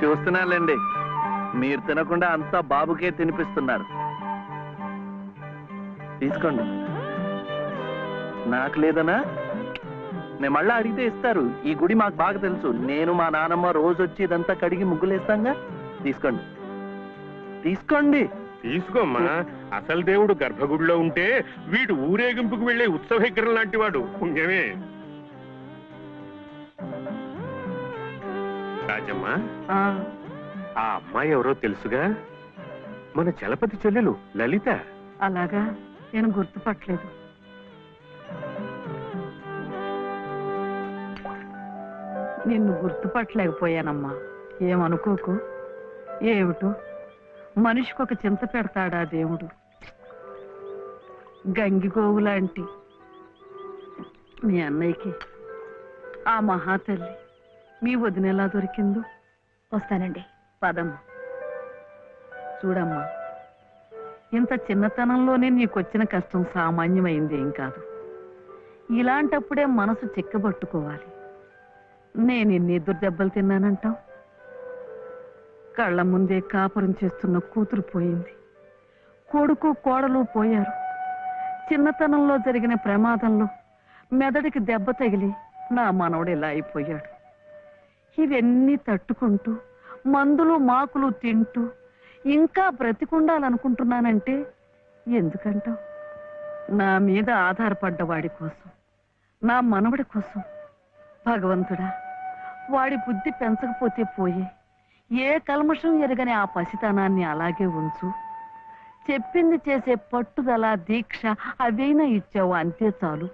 చూస్తున్నానులేండి, మీరు తినకుండా అంతా బాబుకే తినిపిస్తున్నారు. తీసుకోండి. నాకు లేదనా? నేను మళ్ళా అడిగితే ఇస్తారు. ఈ గుడి మాకు బాగా తెలుసు. నేను మా నాన్నమ్మ రోజు వచ్చి ఇదంతా కడిగి ముగ్గులేస్తాంగా. తీసుకోండి తీసుకోండి. తీసుకోమ్మా. అసలు దేవుడు గర్భగుడిలో ఉంటే వీడు ఊరేగింపుకు వెళ్లే ఉత్సవ విగ్రహం లాంటి వాడు. పుణ్యమే. రాజమ్మా, ఆ అమ్మాయి ఎవరో తెలుసుగా? మన చలపతి చెల్లెలు లలిత. అలాగా, నేను గుర్తుపట్టలేదు. నిన్ను గుర్తుపట్టలేకపోయానమ్మా. ఏమనుకోకు. ఏమిటో మనిషికొక చింత పెడతాడా దేవుడు. గంగిగోవు లాంటి మీ అన్నయ్యకి ఆ మహాతల్లి మీ వదిన ఎలా దొరికిందో. వస్తానండి. పదమ్మా. చూడమ్మా, ఇంత చిన్నతనంలోనే నీకొచ్చిన కష్టం సామాన్యమైంది ఏం కాదు. ఇలాంటప్పుడే మనసు చిక్కబట్టుకోవాలి. నేను ఎన్ని ఎదురు దెబ్బలు తిన్నానంటావు? కళ్ళ ముందే కాపురం చేస్తున్న కూతురు పోయింది. కొడుకు కోడలు పోయారు. చిన్నతనంలో జరిగిన ప్రమాదంలో మెదడికి దెబ్బ తగిలి నా మనవడు ఇలా అయిపోయాడు. ఇవన్నీ తట్టుకుంటూ మందులు మాకులు తింటూ ఇంకా బ్రతికుండాలనుకుంటున్నానంటే ఎందుకంటావు? నా మీద ఆధారపడ్డ వాడి కోసం, నా మనవడి కోసం. భగవంతుడా, వాడి బుద్ధి పెంచకపోతే పోయే. ఏ కల్మషం ఎరగని ఆ పసితనాన్ని అలాగే ఉంచు. చెప్పింది చేసే పట్టుదల, దీక్ష అవైనా ఇచ్చావు, అంతే చాలు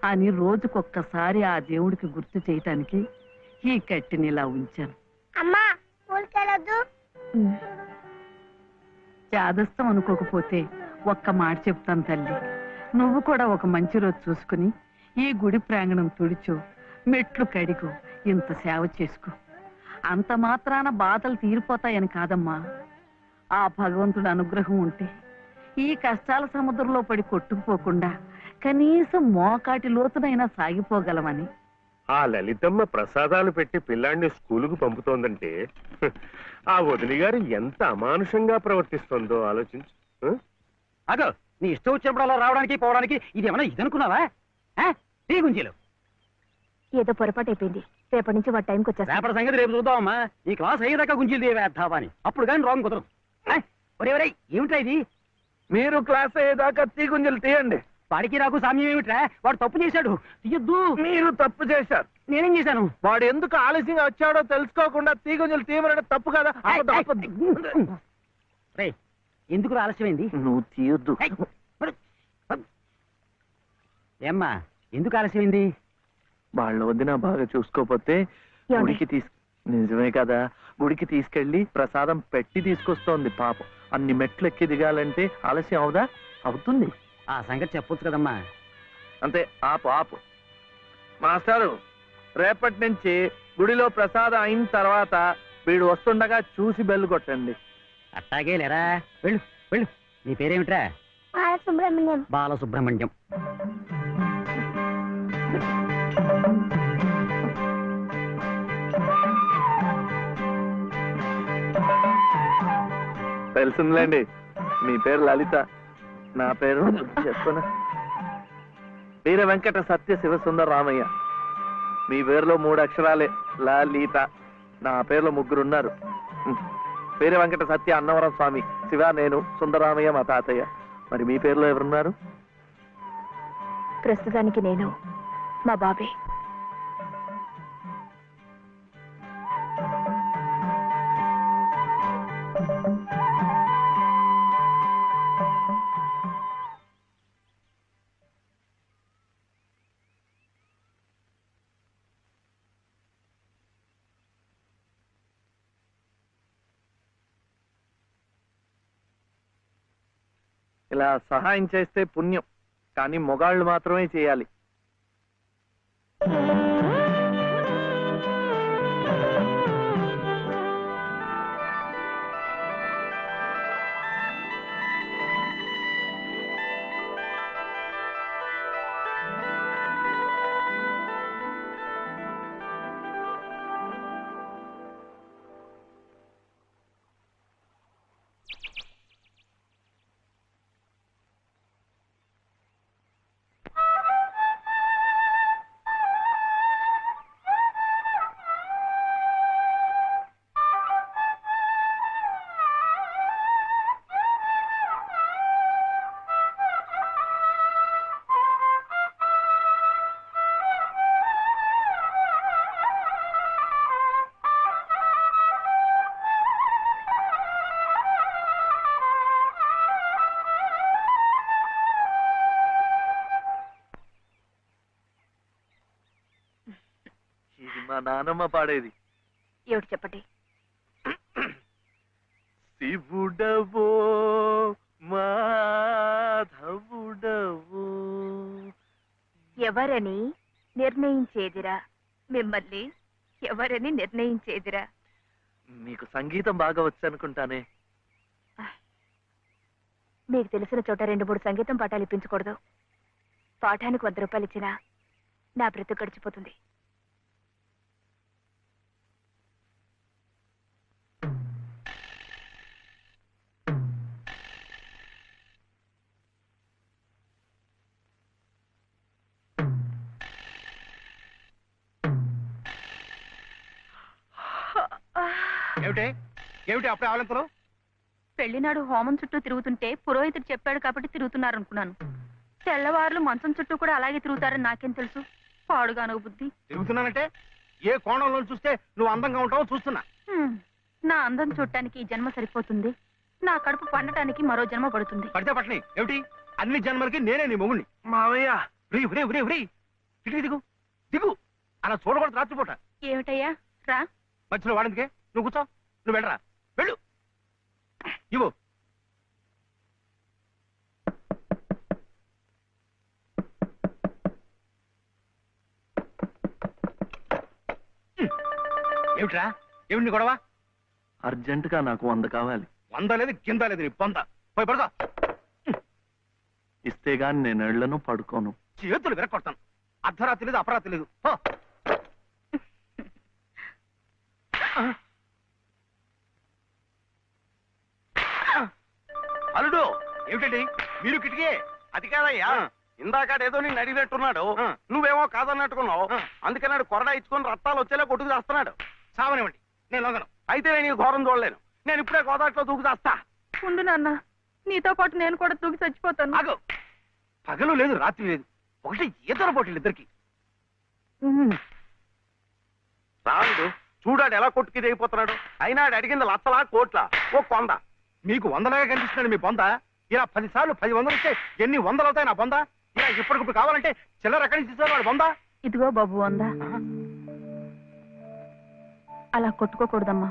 అని రోజుకొక్కసారి ఆ దేవుడికి గుర్తు చేయటానికి ఈ కట్టిని ఇలా ఉంచాను. చాదస్తం అనుకోకపోతే ఒక్క మాట చెప్తాను తల్లి. నువ్వు కూడా ఒక మంచి రోజు చూసుకుని ఈ గుడి ప్రాంగణం తుడిచో, మెట్లు కడిగో, ఇంత సేవ చేసుకో. అంత మాత్రాన బాధలు తీరిపోతాయని కాదమ్మా. ఆ భగవంతుడి అనుగ్రహం ఉంటే ఈ కష్టాల సముద్రంలో పడి కొట్టుకుపోకుండా కనీసం మోకాటి లోతునైనా సాగిపోగలమని. ఆ లలితమ్మ ప్రసాదాలు పెట్టి పిల్లాడిని స్కూలుకు పంపుతోందంటే ఆ వదిలి గారు ఎంత అమానుషంగా ప్రవర్తిస్తుందో ఆలోచించు. అగో, నీ ఇష్టం వచ్చినప్పుడు అలా రావడానికి పోవడానికి ఇది ఏమన్నా ఇదనుకున్నావా? టీ గుంజీలు ఏదో పొరపాటు అయిపోయింది. రేపటి నుంచి వాడి టైంకి వచ్చేస్తా. రేపటి సంగతి రేపు చూద్దామమ్మా. ఈ క్లాస్ అయ్యేదాకా గుంజీలు వేద్దావా అని. అప్పుడు కానీ రాంగ్ కుదరదు. ఒరే ఏమిటా ఇది? మీరు క్లాస్ అయ్యేదాకా తీగుంజలు తీయండి. వాడికి నాకు సామ్యం ఏమిట్రా? వాడు తప్పు చేశాడు, తీయొద్దు. మీరు తప్పు చేశారు. నేనేం చేశాను? వాడు ఎందుకు ఆలస్యంగా వచ్చాడో తెలుసుకోకుండా తీగుంజలు తీయమనడం తప్పు కదా. రే, ఎందుకు ఆలస్యమైంది? నువ్వు తీయొద్దు. ఏమ్మా, ఎందుకు ఆలస్యమైంది? వాళ్ళ వదిన బాగా చూసుకోపోతే గుడికి నిజమే కదా, గుడికి తీసుకెళ్లి ప్రసాదం పెట్టి తీసుకొస్తోంది. పాపం అన్ని మెట్లు ఎక్కి దిగాలంటే ఆలస్యం అవుదా? అవుతుంది. ఆ సంగతి చెప్పొచ్చు కదమ్మా. అంతే. ఆపు ఆపు. మాస్టారు, రేపటి నుంచి గుడిలో ప్రసాదం అయిన తర్వాత వీడు వస్తుండగా చూసి బెల్లు కొట్టండి. అట్టాగే లేరా. వెళ్ళు వెళ్ళు. నీ పేరేమిట్రా? బాలసుబ్రహ్మణ్యం. బాలసుబ్రహ్మణ్యం. తెలిసిందిలేండి, మీ పేరు లలిత, నా పేరు చెప్పనా, వీర వెంకట సత్య శివసుందర రామయ్య. మీ పేరులో 3 అక్షరాలే, లలిత. నా పేరులో 3 ఉన్నారు. వీర వెంకట సత్య అన్నవరం స్వామి, శివ నేను, సుందరరామయ్య మా తాతయ్య. మరి మీ పేరులో ఎవరున్నారు? ప్రస్తుతానికి నేను, మా బాబే. ఇలా సహాయం చేస్తే పుణ్యం, కానీ మొగాళ్ళు మాత్రమే చేయాలి. మా నానమ్మ పాడేది. ఏమిటి చెప్పండి. శివుడవో మాధవుడవో ఎవరని నిర్ణయించేదిరా, మిమ్మల్ని ఎవరని నిర్ణయించేదిరా. మీకు సంగీతం బాగా వచ్చనుకుంటానే. మీకు తెలిసిన చోట 2-3 సంగీతం పాఠాలు ఇప్పించకూడదు. పాఠానికి 100 రూపాయలు ఇచ్చినా నా బ్రతుకు గడిచిపోతుంది. ఏమిటి ఏమిటి అప్పుడే ఆవలింతలు? పెళ్లినాడు హోమం చుట్టూ తిరుగుతుంటే పురోహితుడు చెప్పాడు కాబట్టి తిరుగుతున్నారు అనుకున్నాను. తెల్లవారులు మంచం చుట్టూ కూడా అలాగే తిరుగుతారని నాకేం తెలుసు. పాడుగాను బుద్ధి. తిరుగుతున్నానంటే ఏ కోణంలో చూస్తే నువ్వు అందంగా ఉంటావో చూస్తున్నా. నా అందం చూడటానికి ఈ జన్మ సరిపోతుంది. నా కడుపు పండటానికి మరో జన్మ పడుతుంది. పడితే పట్టని ఏమిటి? అన్ని జన్మలకి నేనే నీ మొగుణ్ణి. మావయ్య దిగు దిగు దిగు. అలా చూడకూడదు రాత్రిపూట. ఏమిటయ్యా రా. మధ్యలో వాడిందికే నువ్వు కూర్చో. నువ్వు వెళ్ళరా, వెళ్ళు. ఇవ్వు. ఏమిట్రా ఏమిటి నీ గొడవ? అర్జెంటుగా నాకు 100 కావాలి. 100 లేదు కింద లేదు నీ పొంద. పోయి పడుకో. ఇస్తే గాని నేను ఎళ్లను, పడుకోను. చేతులు విరక్కొడతాను. అర్ధరాత్రి లేదు అపరాత్రి లేదు. పో. అల్లుడు ఏమిటండి మీరు కిటికీ? అది కాదయ్యా, ఇందాకడేదో నేను అడిగినట్టున్నాడు, నువ్వేమో కాదన్నట్టుకున్నావు. అందుకన్నాడు కొరడా ఇచ్చుకొని రక్తాలు వచ్చేలా కొట్టుకు చేస్తున్నాడు. సావనివ్వండి, నేను లొంగను. అయితే నేను ఈ ఘోరం చూడలేను. నేను ఇప్పుడే గోదాట్లో దూకు చేస్తా. ఉండు నాన్న, నీతో పాటు నేను కూడా తూగి చచ్చిపోతాను. ఆగు. పగలు లేదు రాత్రి లేదు, ఒకటి ఈతల పోటీలు ఇద్దరికి. రాడు చూడాడు ఎలా కొట్టుకి దిగిపోతున్నాడు. అయినా ఆడు అడిగింది లచ్చలా కోట్ల ఓ కొంద. మీకు 100లాగా కనిపిస్తున్నాడు మీ బొంద. ఇలా 10 సార్లు 10 వందలు ఇస్తే ఎన్ని వందలు అవుతాయి నా బొంద? ఇలా ఇప్పటికిప్పుడు కావాలంటే చిల్లర ఎక్కడి నుంచి ఇస్తారు వాడు బొంద? ఇదిగో బాబు అందా. అలా కొట్టుకోకూడదమ్మా.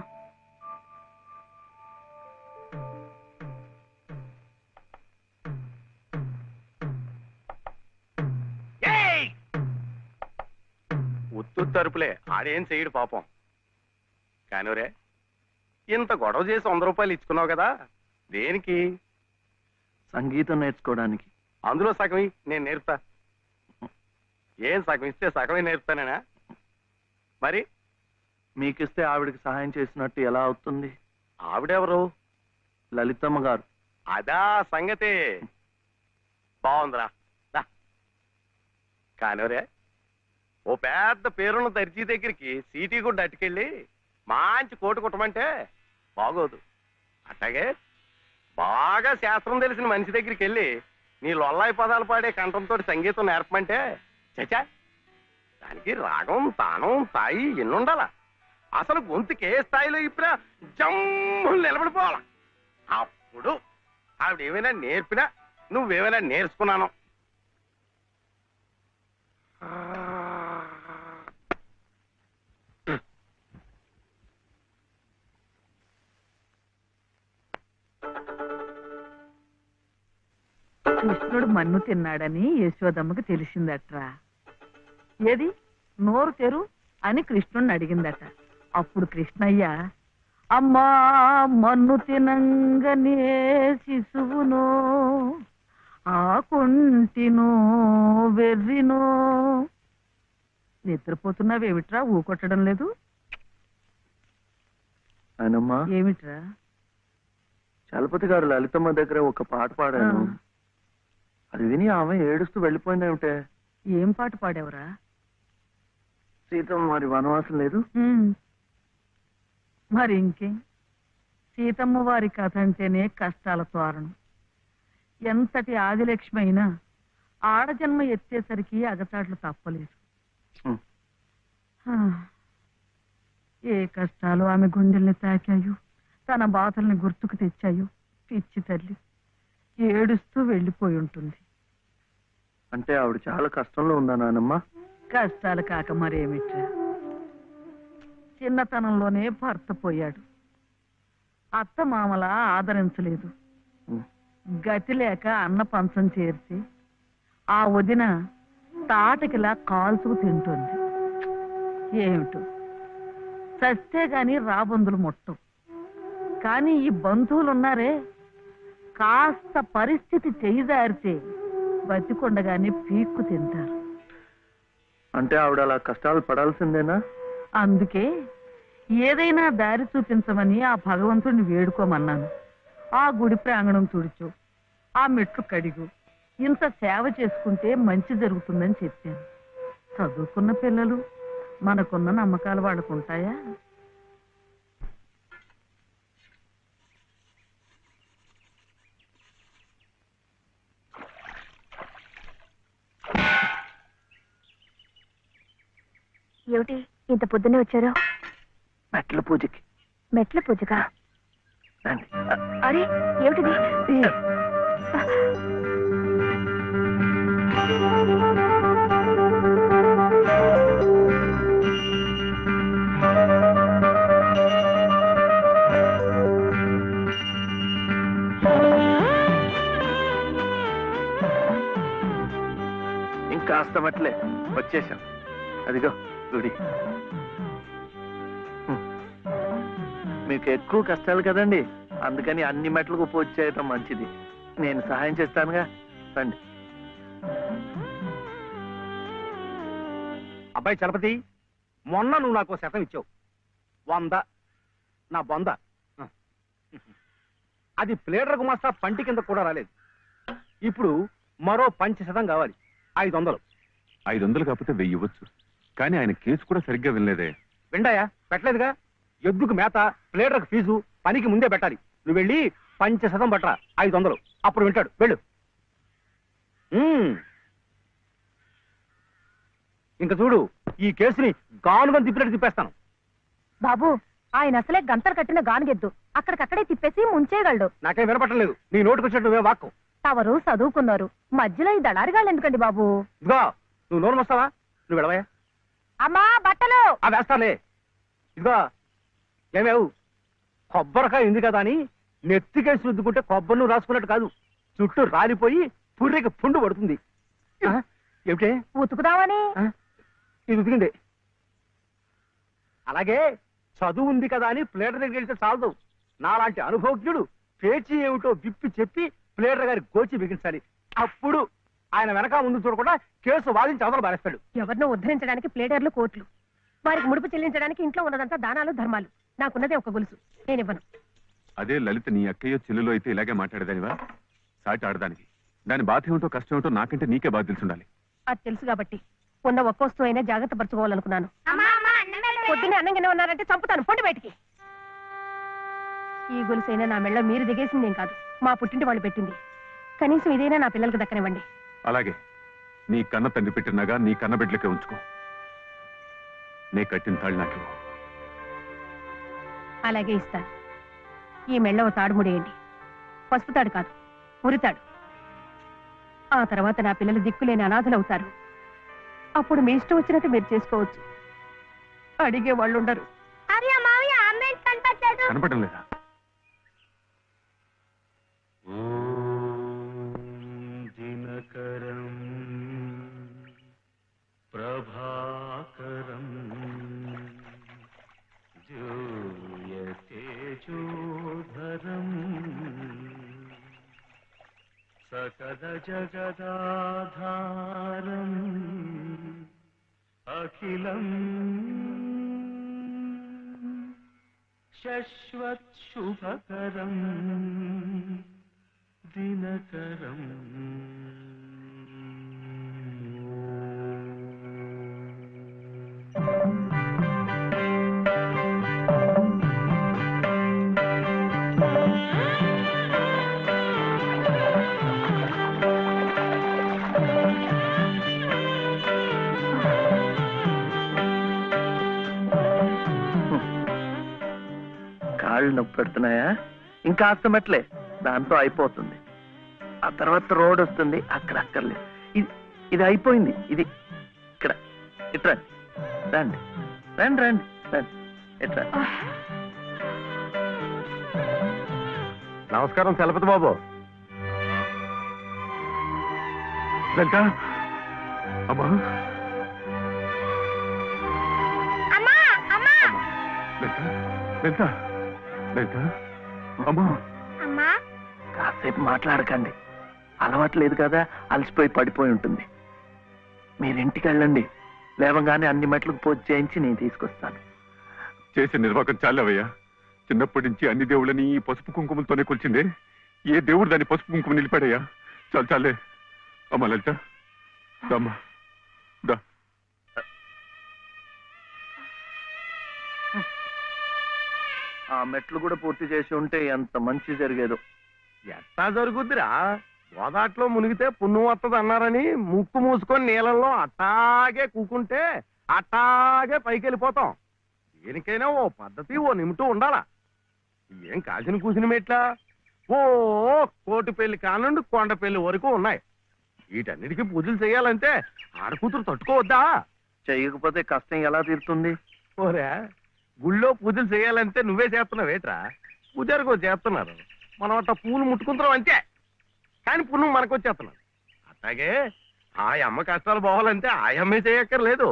ఉత్తు తరుపులే, ఆడేం చెయ్యడు పాపం. కానివరే, ఇంత గొడవ చేసి 100 రూపాయలు ఇచ్చుకున్నావు కదా, దేనికి? సంగీతం నేర్చుకోవడానికి. అందులో సగం నేను నేర్పుతా. ఏం సగం ఇస్తే సగమే నేర్పుతానేనా? మరి మీకిస్తే ఆవిడకి సహాయం చేసినట్టు ఎలా అవుతుంది? ఆవిడెవరు? లలితమ్మ గారు. అదా సంగతి. బాగుందిరా. కానివరే, ఓ పెద్ద పేరున్న దర్జీ దగ్గరికి సీటీ కూడా అట్టుకెళ్ళి మంచి కోటు కుట్టమంటే బాగోదు. అట్లాగే బాగా శాస్త్రం తెలిసిన మనిషి దగ్గరికి వెళ్ళి నీ లొల్లాయి పదాలు పాడే కంఠంతో సంగీతం నేర్పమంటే చచా, దానికి రాగం తానం తాయి ఎన్నుండాలా. అసలు గొంతుకే స్థాయిలో ఇప్పుడు జమ్ము నిలబడిపోవాలా. అప్పుడు ఆవిడేమైనా నేర్పినా నువ్వేమైనా నేర్చుకున్నాను. కృష్ణుడు మన్ను తిన్నాడని యశోదమ్మకి తెలిసిందట్రా. ఏది నోరు తెరు అని కృష్ణుడిని అడిగిందట. అప్పుడు కృష్ణయ్య, అమ్మా మన్ను తినంగనే శిశువునో ఆకుంటినో వెర్రినో. నిద్రపోతున్నావేమిట్రా, ఊకొట్టడం లేదు? ఆయనమ్మా, ఏమిట్రా? చలపతి గారు లలితమ్మ దగ్గర ఒక పాట పాడాను. అది విని ఆమె ఏడుస్తూ వెళ్ళిపోయిందేమిటే. ఏం పాట పాడావురా? సీతమ్మ మరి వనవాసం లేదు. మరి ఇంకేం, సీతమ్మ వారి కథ అంటేనే కష్టాల తోరణం. ఎంతటి ఆదిలక్ష్మి అయినా ఆడజన్మ ఎత్తేసరికి అగచాట్లు తప్పలేదు. ఏ కష్టాలు ఆమె గుండెల్ని తాకాయో, తన బాధల్ని గుర్తుకు తెచ్చాయో. పిచ్చి తల్లి ఏడుస్తూ వెళ్ళిపోయి ఉంటుంది. అంటే ఆవిడ చాలా కష్టంలో ఉందా నానమ్మ? కష్టాలు కాక మరేమిట్రా. చిన్నతనంలోనే భర్త పోయాడు. అత్త మామల ఆదరించలేదు. గతి లేక అన్న పంచం చేర్చి ఆ వదిన తాటకిలా కాల్చుకు తింటుంది. ఏమిటో చస్తే గాని రాబందులు ముట్టం. కానీ ఈ బంధువులున్నారే, కాస్త పరిస్థితి చేయిదారితే బతికొండగానే పీక్కు తింటారు. అంటే ఆవిడ అలా కష్టాలు పడాల్సిందేనా? అందుకే ఏదైనా దారి చూపించమని ఆ భగవంతుడిని వేడుకోమన్నాను. ఆ గుడి ప్రాంగణం తుడుచు, ఆ మెట్లు కడిగు, ఇంత సేవ చేసుకుంటే మంచి జరుగుతుందని చెప్పాను. చదువుకున్న పిల్లలు, మనకున్న నమ్మకాలు వాళ్ళకుంటాయా? ఏమిటి ఇంత పొద్దున్నే వచ్చారు? మెట్ల పూజకి. మెట్ల పూజగా? రండి. అరే ఏమిటిది? ఇంకాస్త మెట్లే, వచ్చేసాం. అదిగో గుడి. మీకు ఎక్కువ కష్టాలు కదండి, అందుకని అన్ని మెట్లకు పూజ చేయటం మంచిది. నేను సహాయం చేస్తానుగా, రండి. అబ్బాయి చలపతి, మొన్న నువ్వు నాకు 100 ఇచ్చావు. 100 నా బొంద. అది ప్లేడర్ గుమాస్తా పంటి కింద కూడా రాలేదు. ఇప్పుడు మరో 5% కావాలి. 500. 500 కాకపోతే 1000 ఇవ్వచ్చు. కానీ ఆయన కేసు కూడా సరిగ్గా వినలేదే. విండాయా? పెట్టలేదుగా. ఎద్దుకు మేత, ప్లేడర్కు ఫీజు పనికి ముందే పెట్టాలి. నువ్వు వెళ్ళి 5% పట్టరా. 500 అప్పుడు వింటాడు. వెళ్ళు. ఇంకా చూడు, ఈ కేసుని గానుగా తిప్పినట్టు తిప్పేస్తాను. బాబు, ఆయన అసలే గంతలు కట్టిన గానుగెద్దు, అక్కడికక్కడే తిప్పేసి ముంచేయగలడు. నాకేం వినపట్టలేదు. నీ నోటుకు వచ్చినట్టు నువ్వే వాక్కు. తవరు చదువుకున్నారు, మధ్యలో ఈ దళారిగాళ్ళు ఎందుకండి బాబు? ఇదిగో, నువ్వు నోరు వస్తావా? నువ్వు వెళ్ళవయ్యా. అమ్మా బట్టలు. వేస్తాలే. ఇదిగో ఏమేవు, కొబ్బరికాయ ఉంది కదా అని నెత్తికేసి రుద్దుకుంటే కొబ్బరి నువ్వు రాసుకున్నట్టు కాదు, చుట్టూ రాలిపోయి పుర్రెకి పుండు పడుతుంది. ఏమిటే? ఉతుకుదామని. ఇది ఉతికింది. అలాగే చదువు ఉంది కదా అని ప్లేటర్ దగ్గర వెళ్తే చాలదు. నాలాంటి అనుభవజ్ఞుడు పేచీ ఏమిటో విప్పి చెప్పి ప్లేటర్ గారి గోచి బిగించాలి. అప్పుడు ఆయన వెనక ముందు చూడకుండా కేసు వాదించి అవతల బారేస్తాడు. ఎవరినో ఉద్ధరించడానికి ప్లేడర్లు, కోట్లు, వారికి ముడుపు చెల్లించడానికి ఇంట్లో ఉన్నదంతా దానాలు, ధర్మాలు. నాకున్నదే ఒక గొలుసు, నేనివ్వను. అదే లలిత నీ అక్కయ్యో చెల్లెలో అయితే ఇలాగే మాట్లాడేదానివా? సాటి ఆడదానికి దాని బాధ ఏమిటో కష్టం ఏమిటో నాకంటే నీకే బాధ తెలుసుండాలి. అది తెలుసు కాబట్టి ఉన్న ఒక్క వస్తువు అయినా జాగ్రత్త పరచుకోవాలనుకున్నాను. పొద్దున్నే అన్నం గిన్నె ఉన్నారంటే చంపుతాను, పొండి బయటికి. ఈ గొలుసైనా నా మెళ్ళ మీరు దిగేసిందేం కాదు, మా పుట్టింటి వాళ్ళు పెట్టింది. కనీసం ఇదైనా నా పిల్లలకు దక్కనివ్వండి. అలాగే నీ కన్న తండ్రి పెట్టినగా నీ కన్న బిడ్డలకే ఉంచుకో. నే కట్టిన తాళ్ళు నాకు అలాగే ఇస్తాను. ఈ మెళ్ళ ఓ తాడు ముడేయండి. పసుపు తాడు కాదు, ఉరితాడు. ఆ తర్వాత నా పిల్లలు దిక్కులేని అనాథలవుతారు. అప్పుడు మీ ఇష్టం వచ్చినట్టు మీరు చేసుకోవచ్చు. అడిగే వాళ్ళు ఉండరు. కనపడడం లేదా? దినకరం ప్రభాకరం జోయతేజోధరం సకల జగదాధారం అఖిలం శశ్వత్ శుభకరం దినకరం. కాళ్ళు నొప్పి పెడుతున్నాయా? ఇంకా మెట్లే, దాంతో అయిపోతుంది. ఆ తర్వాత రోడ్ వస్తుంది, అక్కడ అక్కర్లేదు. ఇది అయిపోయింది. ఇది ఇక్కడ ఇట్రా, రండి రండి రండి రండి. ఎట్లా నమస్కారం చలపతి బాబు. లలిత అమ్మా లలిత లలిత లలిత అమ్మా కాసేపు మాట్లాడకండి, అలవాట్లేదు కదా, అలసిపోయి పడిపోయి ఉంటుంది. మీరింటికి వెళ్ళండి, లేవగానే అన్ని మెట్లకు పూజ చేయించి నేను తీసుకొస్తాను. చేసే నిర్వాకం చాలవయ్యా. చిన్నప్పటి నుంచి అన్ని దేవుళ్ళని ఈ పసుపు కుంకుమలతోనే కొలిచిందే. ఏ దేవుడు దాన్ని పసుపు కుంకుమ నిలిపాడయ్యా? చాలు చాలే. అమ్మా లలిత అమ్మా దా. ఆ మెట్లు కూడా పూర్తి చేసి ఉంటే ఎంత మంచి జరిగేదో. ఎట్టా జరుగుద్దిరా, గోదాట్లో మునిగితే పుణ్యం వస్తుంది అన్నారని ముక్కు మూసుకొని నీళ్ళల్లో అట్టాగే కూకుంటే అట్టాగే పైకి వెళ్ళిపోతాం. దేనికైనా ఓ పద్ధతి, ఓ నిమిటం ఉండాలా. ఏం కాసిన కూసిన మెట్లా, ఓ కోటి పెళ్లి కానుండి కొండ పెళ్లి వరకు ఉన్నాయి. వీటన్నిటికీ పూజలు చేయాలంటే ఆడకూతురు తట్టుకోవద్దా? చెయ్యకపోతే కష్టం ఎలా తీరుతుంది? ఓరే, గుళ్ళో పూజలు చేయాలంటే నువ్వే చేస్తున్నావేట్రా? పూజారికో చేస్తున్నారు, మనం అట్లా పూలు ముట్టుకుంటున్నాం అంతే. కానీ పుణ్యం మనకు వచ్చేస్తున్నాం. అట్లాగే ఆ అమ్మ కష్టాలు పోవాలంటే ఆ అమ్మే చేయక్కర్లేదు.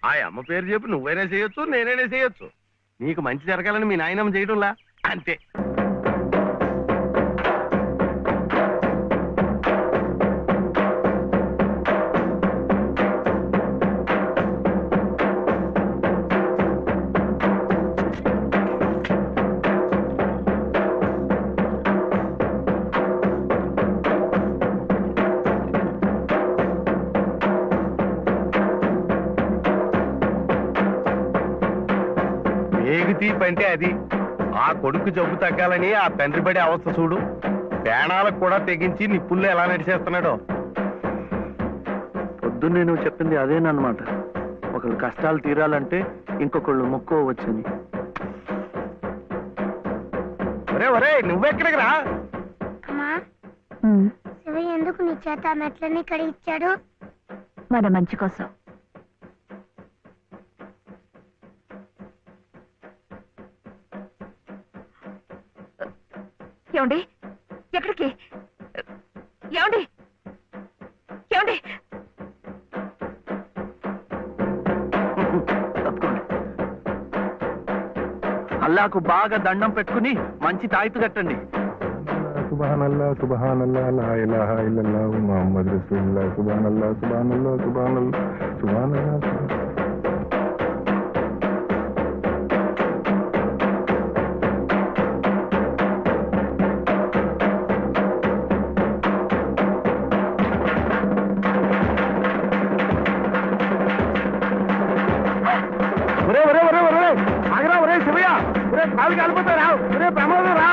ఆ అమ్మ పేరు చెప్పి నువ్వైనా చేయొచ్చు, నేనైనా చేయొచ్చు. నీకు మంచి జరగాలని మీ నాయనమ్మ చేయడంలా అంతే. తీపి అంటే అది. ఆ కొడుకు జబ్బు తగ్గాలని ఆ తండ్రి పడే అవస్థ చూడు. ప్రాణాలకు కూడా తెగించి నిప్పుల్లో ఎలా నడిచేస్తున్నాడో. పొద్దున్నే నువ్వు చెప్పింది అదేనమాట. ఒకళ్ళు కష్టాలు తీరాలంటే ఇంకొకళ్ళు మొక్కోవచ్చని. ఒరే ఒరే, నువ్వెక్కడికి రా. ఎందుకు నీ చేత మెట్లని ఇక్కడ ఇచ్చాడు? మన మంచి కోసం. ఏమండి, ఎక్కడికి? ఏమండి ఏమండి? తప్పుకోండి. అల్లాకు బాగా దండం పెట్టుకుని మంచి తాయితు కట్టండి. సుబ్హానల్లా సుబ్హానల్లా లా ఇలాహా ఇల్లల్లాహు ముహమ్మద్ రసూలుల్లాహ్ సుబ్హానల్లా సుబ్హానల్లా సుబ్హానల్లా సుబ్హానల్లా. ఒరే ఒరే ఒరే ఒరే, ఆగరా ఒరే శివయ్య. ఒరే కాలు కాలిపోతా రా. ఒరే ప్రమాదం రా.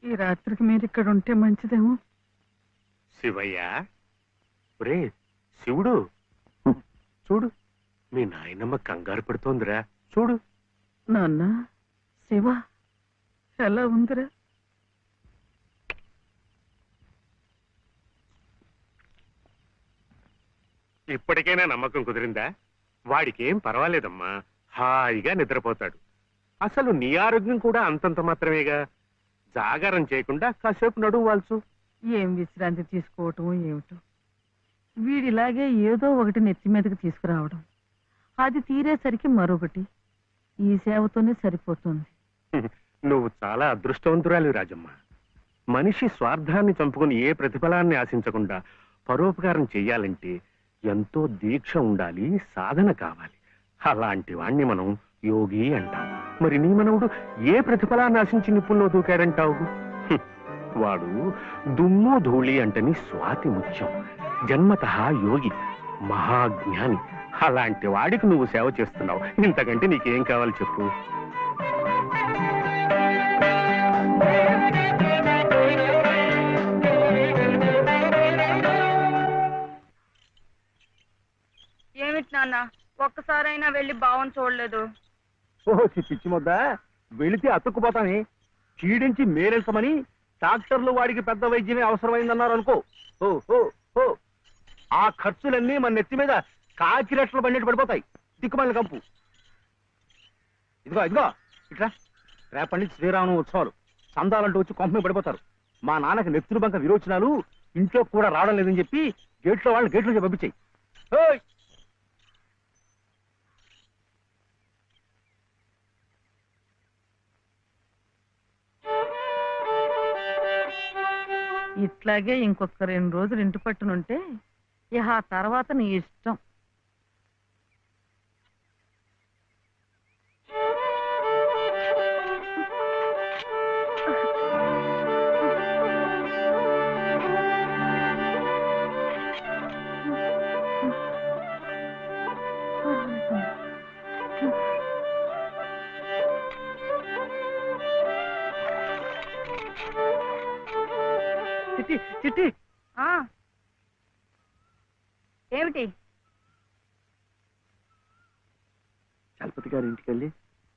ఈ రాత్రికి మీరు ఇక్కడ ఉంటే మంచిదేమో. శివయ్య, ఒరే శివుడు, చూడు మీ నాయనమ్మ కంగారు పడుతోందిరా. చూడు. నాన్న, శివ ఎలా ఉందిరా? ఇప్పటికైనా నమ్మకం కుదిరిందా? వాడికేం పర్వాలేదమ్మా, హాయిగా నిద్రపోతాడు. అసలు నీ ఆరోగ్యం కూడా అంతంత మాత్రమేగా. జాగారం చేయకుండా కాసేపు నడువు వాల్చు. ఏం విశ్రాంతి తీసుకోవటం ఏమిటో. వీడిలాగే ఏదో ఒకటి నెత్తి మీదకి తీసుకురావడం, అది తీరేసరికి మరొకటి. ఈ సేవతోనే సరిపోతుంది. నువ్వు చాలా అదృష్టవంతురాలి రాజమ్మ. మనిషి స్వార్థాన్ని చంపుకొని ఏ ప్రతిఫలాన్ని ఆశించకుండా పరోపకారం చెయ్యాలంటే ఎంతో దీక్ష ఉండాలి, సాధన కావాలి. అలాంటి వాణ్ణి మనం యోగి అంటాం. మరి నీ మనవుడు ఏ ప్రతిఫలాన్ని ఆశించి నిప్పుల్లో దూకాడంటావు? వాడు దుమ్ము ధూళి అంటని స్వాతి ముత్యం, జన్మతః యోగి, మహాజ్ఞాని. అలాంటి వాడికి నువ్వు సేవ చేస్తున్నావు. ఇంతకంటే నీకేం కావాలి చెప్పు. ఏమిటి నాన్న, ఒక్కసారైనా వెళ్ళి బావని చూడలేదు? ఓహో పిచ్చి ముద్ద, వెళితే అతుక్కుపోతాని. చీడించి మేరెల్సమని డాక్టర్లు వాడికి పెద్ద వైద్యమే అవసరమైందన్నారు అనుకో. ఓ ఓ ఓ ఆ ఖర్చులన్నీ మన నెత్తి మీద కాకిరెట్లు బండి పడిపోతాయి. దిక్కుమల్లి కంపు. ఇదిగో ఇదిగో ఇట్లా, రేపటి నుంచి శ్రీరామ ఉత్సవాలు. సందాలంటూ వచ్చి కొంపమే పడిపోతారు. మా నాన్నకి నెత్తురు బంక విరోచనాలు, ఇంట్లో కూడా రావడం లేదని చెప్పి గేట్లో వాళ్ళని గేట్లో నుంచి పంపించాయి. ఇట్లాగే ఇంకొక 2 రోజులు ఇంటి పట్టునుంటే ఇక ఆ తర్వాత నీ ఇష్టం. చిట్టి చిట్టి, ఏమిటి? చలపతి గారి ఇంటికి వెళ్ళి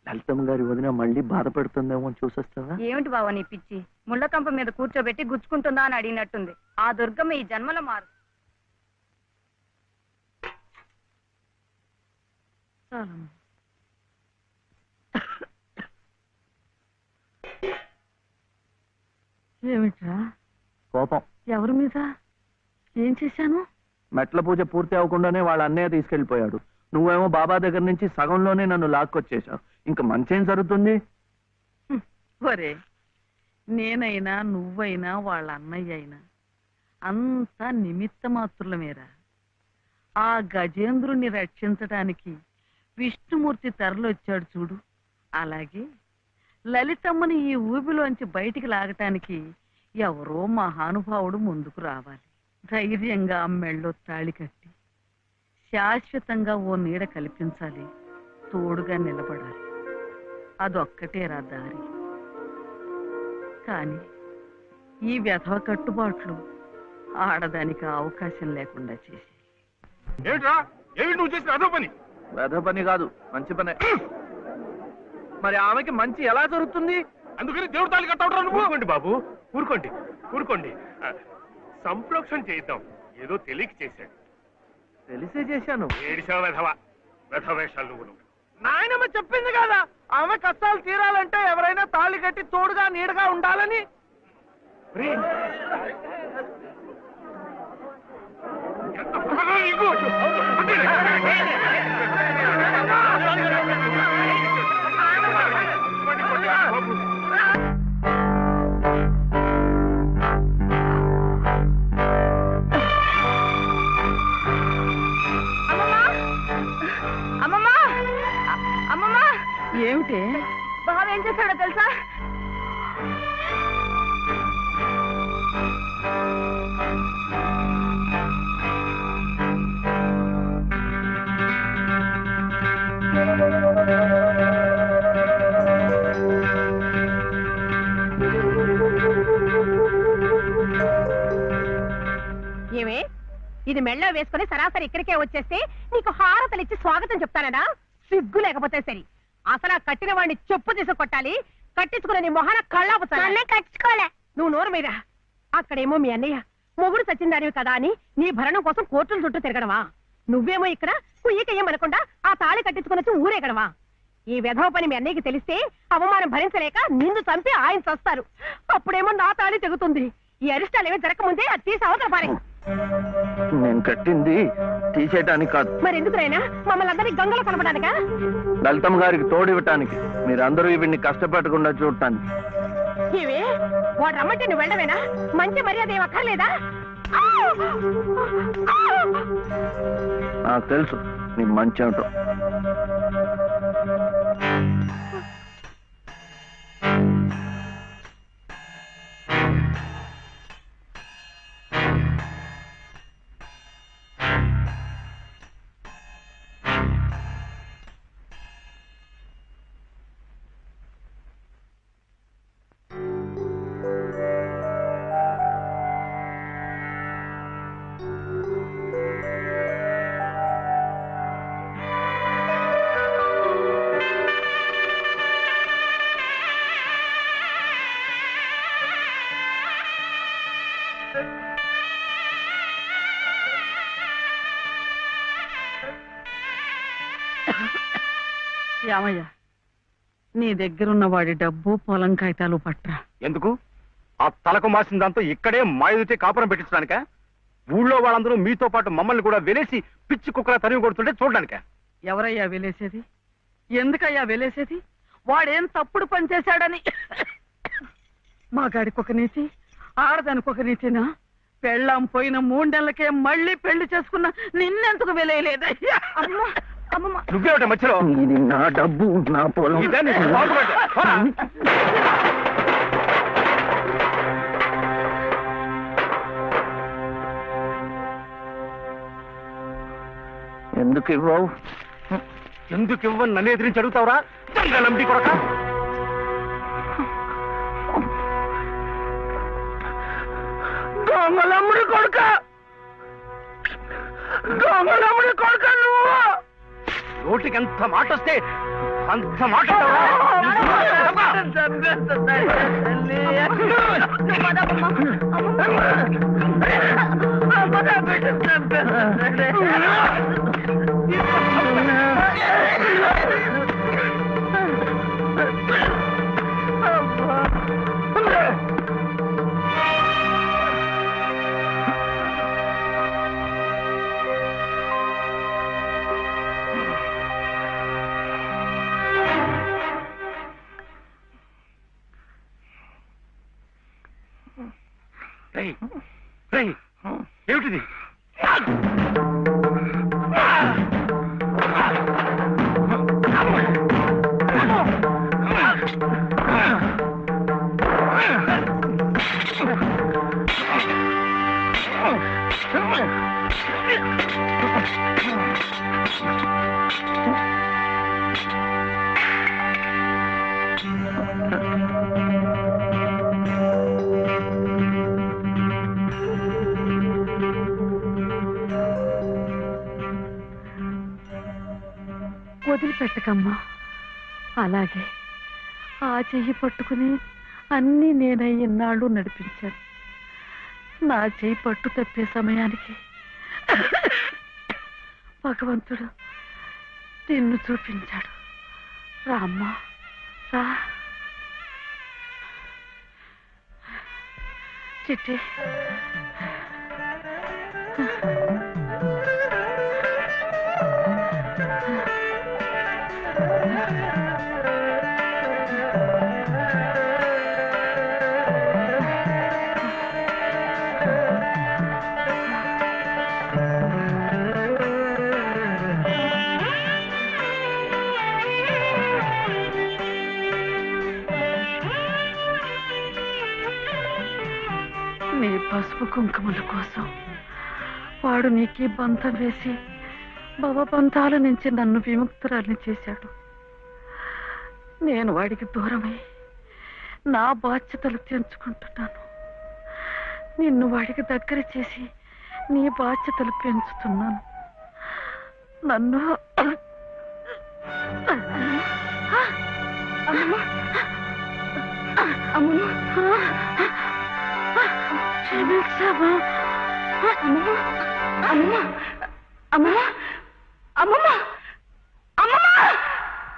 లలితమ్మ గారి వదిన మళ్ళీ బాధపడుతుందేమో అని చూసొస్తావా? ఏమిటి బావ నీ పిచ్చి? ముళ్ళకంప మీద కూర్చోబెట్టి గుచ్చుకుంటుందా అని అడిగినట్టుంది. ఆ దుర్గమ్మ ఈ జన్మలో మారు. చాలమ్మా. ఏమిట్రా కోపం. ఎవరి మీద? ఏం చేశాను? మెట్ల పూజ పూర్తి అవ్వకుండానే వాళ్ళ అన్నయ్య తీసుకెళ్లిపోయాడు. నువ్వేమో బాబా దగ్గర నుంచి సగంలోనే నన్ను లాక్కొచ్చేశావు. ఇంకా మంచేం జరుగుతుంది? ఒరే, నేనైనా నువ్వైనా వాళ్ళ అన్నయ్య అయినా అంతా నిమిత్త మాత్రులమేరా. ఆ గజేంద్రుణ్ణి రక్షించటానికి విష్ణుమూర్తి తరలొచ్చాడు చూడు, అలాగే లలితమ్మని ఈ ఊబిలోంచి బయటికి లాగటానికి ఎవరో మహానుభావుడు ముందుకు రావాలి. ధైర్యంగా మెళ్ళో తాళి కట్టి శాశ్వతంగా ఓ నీడ కల్పించాలి, తోడుగా నిలబడాలి. అదొక్కటేరా దారి. కానీ ఈ వ్యధవ కట్టుబాట్లు ఆడదానికి అవకాశం లేకుండా చేసి. ఏమిట్రా, ఏమిటి నువ్వు చేసిన అదో పని? వెధ పని కాదు, మంచి పనే. మరి ఆమెకి మంచి ఎలా జరుగుతుంది? అందుకని దేవుడు తాళి కట్టవడం. ఊరుకోండి బాబు, ఊరుకోండి ఊరుకోండి. సంప్రోక్షణ చేద్దాం. ఏదో తెలియక చేశాడు. తెలిసే చేశాను. ఏడిసావు వెధవ, వెధవ వేషాలు నువ్వు. నాయనమ్మ చెప్పింది కదా, ఆమె కష్టాలు తీరాలంటే ఎవరైనా తాళి కట్టి తోడుగా నీడగా ఉండాలని. అమ్మమ్మా, అమ్మమ్మా, ఏమిటి? బావ ఏం చేశాడో తెలుసా? ఏమే, ఇది మెళ్ళ వేసుకుని సరాసరి ఇక్కడికే వచ్చేస్తే నీకు హారతలు ఇచ్చి స్వాగతం చెప్తానడా? సిగ్గు లేకపోతే సరి. అసలు ఆ కట్టిన వాడిని చెప్పు తీసి కొట్టాలి. కట్టించుకున్న నీ మొహన కళ్ళాపుతానే కట్టించుకోలే. నువ్వు నోరు మీద. అక్కడేమో మీ అన్నయ్య మొగుడు సచ్చిందానివి కదా అని నీ భరణం కోసం కోర్టుల చుట్టూ తిరగడమా? నువ్వేమో ఇక్కడ కుయ్యకయ్యమనకుండా ఆ తాళి కట్టించుకుని ఊరేగడమా? ఈ వెధవ పని మీ అన్నయ్యకి తెలిస్తే అవమానం భరించలేక నిన్ను చంపి ఆయన చస్తారు. అప్పుడేమో నా తాళి తెగుతుంది. ఈ అరిష్టాలు ఏమీ జరగకముందే అది తీసి అవతల పారే. నేను కట్టింది తీసేయటానికి కాదు, మరి ఎందుకునైనా మమ్మల్ని అందరినీ గంగలో కలపడానికా? లలితమ్మ గారికి తోడివ్వటానికి. మీరందరూ వీడిని కష్టపెట్టకుండా చూడటానికి. ఇవి వాడు రమ్మంటే నువ్వు వెళ్ళవేనా? మంచి మర్యాద ఏం అక్కర్లేదా? నాకు తెలుసు నీ మంచి ఏమిటో. యామయ్య, నీ దగ్గరున్న వాడి డబ్బు పొలం కాగితాలు పట్రా. ఎందుకు? ఆ తలకు మాసిన దాంతో ఇక్కడే మాయుడితే కాపురం పెట్టించడానిక? ఊళ్ళో వాళ్ళందరూ మీతో పాటు మమ్మల్ని కూడా వెలేసి పిచ్చి కుక్కల తరిమి కొడుతుంటే చూడడానిక? ఎవరయ్యా వెలేసేది? ఎందుకయ్యా వెలేసేది? వాడేం తప్పుడు పని చేశాడని? మా గాడికి ఒక నీతి, ఆడదానికి ఒక నీతినా? పెళ్ళాం పోయిన 3 నెలలకే మళ్ళీ పెళ్లి చేసుకున్న నిన్నెందుకు వెలేయలేదయ్యా? నువ్వేమిట మధ్యలో? ఇది నా డబ్బు, నా పొలం. ఇదే నీకు బాగుపడ్డా. పోరా. ఎందుకు ఇవ్వవు? ఎందుకు ఇవ్వని నన్ను ఎదిరించి అడుగుతావురా? దంగలంబి కొడక. దొంగలమ్ముడి కొడుక, దొంగలమ్ముడి కొడుక నువ్వు! నోటికి ఎంత మాట వస్తే అంత మాట. ఏమిటిది? వదిలిపెట్టకమ్మా. అలాగే ఆ చెయ్యి పట్టుకుని అన్నీ నేనై ఇన్నాళ్ళు నడిపించాను. నా చెయ్యి పట్టు తప్పే సమయానికి భగవంతుడు నిన్ను చూపించాడు. రామ్మా, రా. చిట్టి, నీ పసుపు కుంకుమల కోసం వాడు నీకి బంధం వేసి భవబంధాల నుంచి నన్ను విముక్తురాల్ని చేశాడు. నేను వాడికి దూరమై నా బాధ్యతలు తెంచుకుంటున్నాను. నిన్ను వాడికి దగ్గర చేసి నీ బాధ్యతలు పెంచుతున్నాను. నన్ను క్షమించవా? అమ్మమ్మ, అమ్మమ్మ, అమ్మమ్మ, అమ్మమ్మ,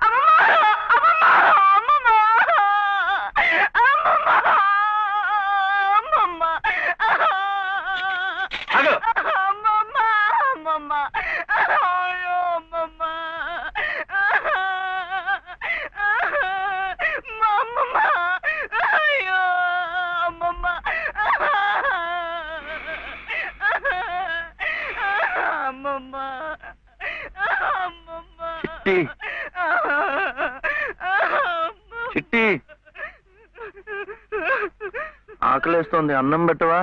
అమ్మమ్మ, అమ్మమ్మ, అమ్మమ్మ, అమ్మమ్మ, చిట్టి చిట్టి ఆకలేస్తోంది, అన్నం పెట్టవా?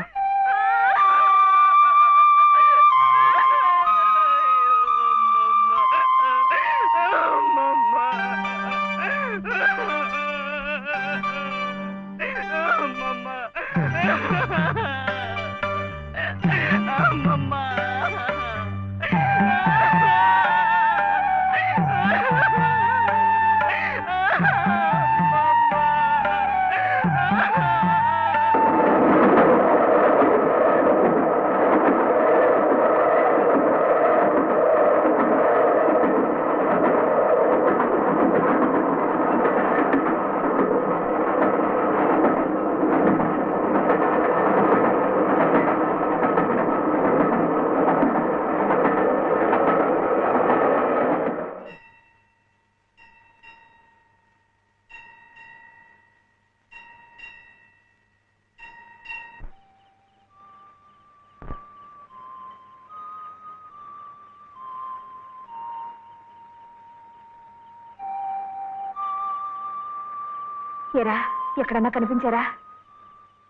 ఏరా ఎక్కడన్నా కనిపించారా?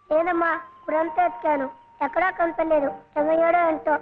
లేదమ్మా, గురంతా ఎత్తాను, ఎక్కడా కనపడలేదు. ఏమయ్యాడో ఏంటో.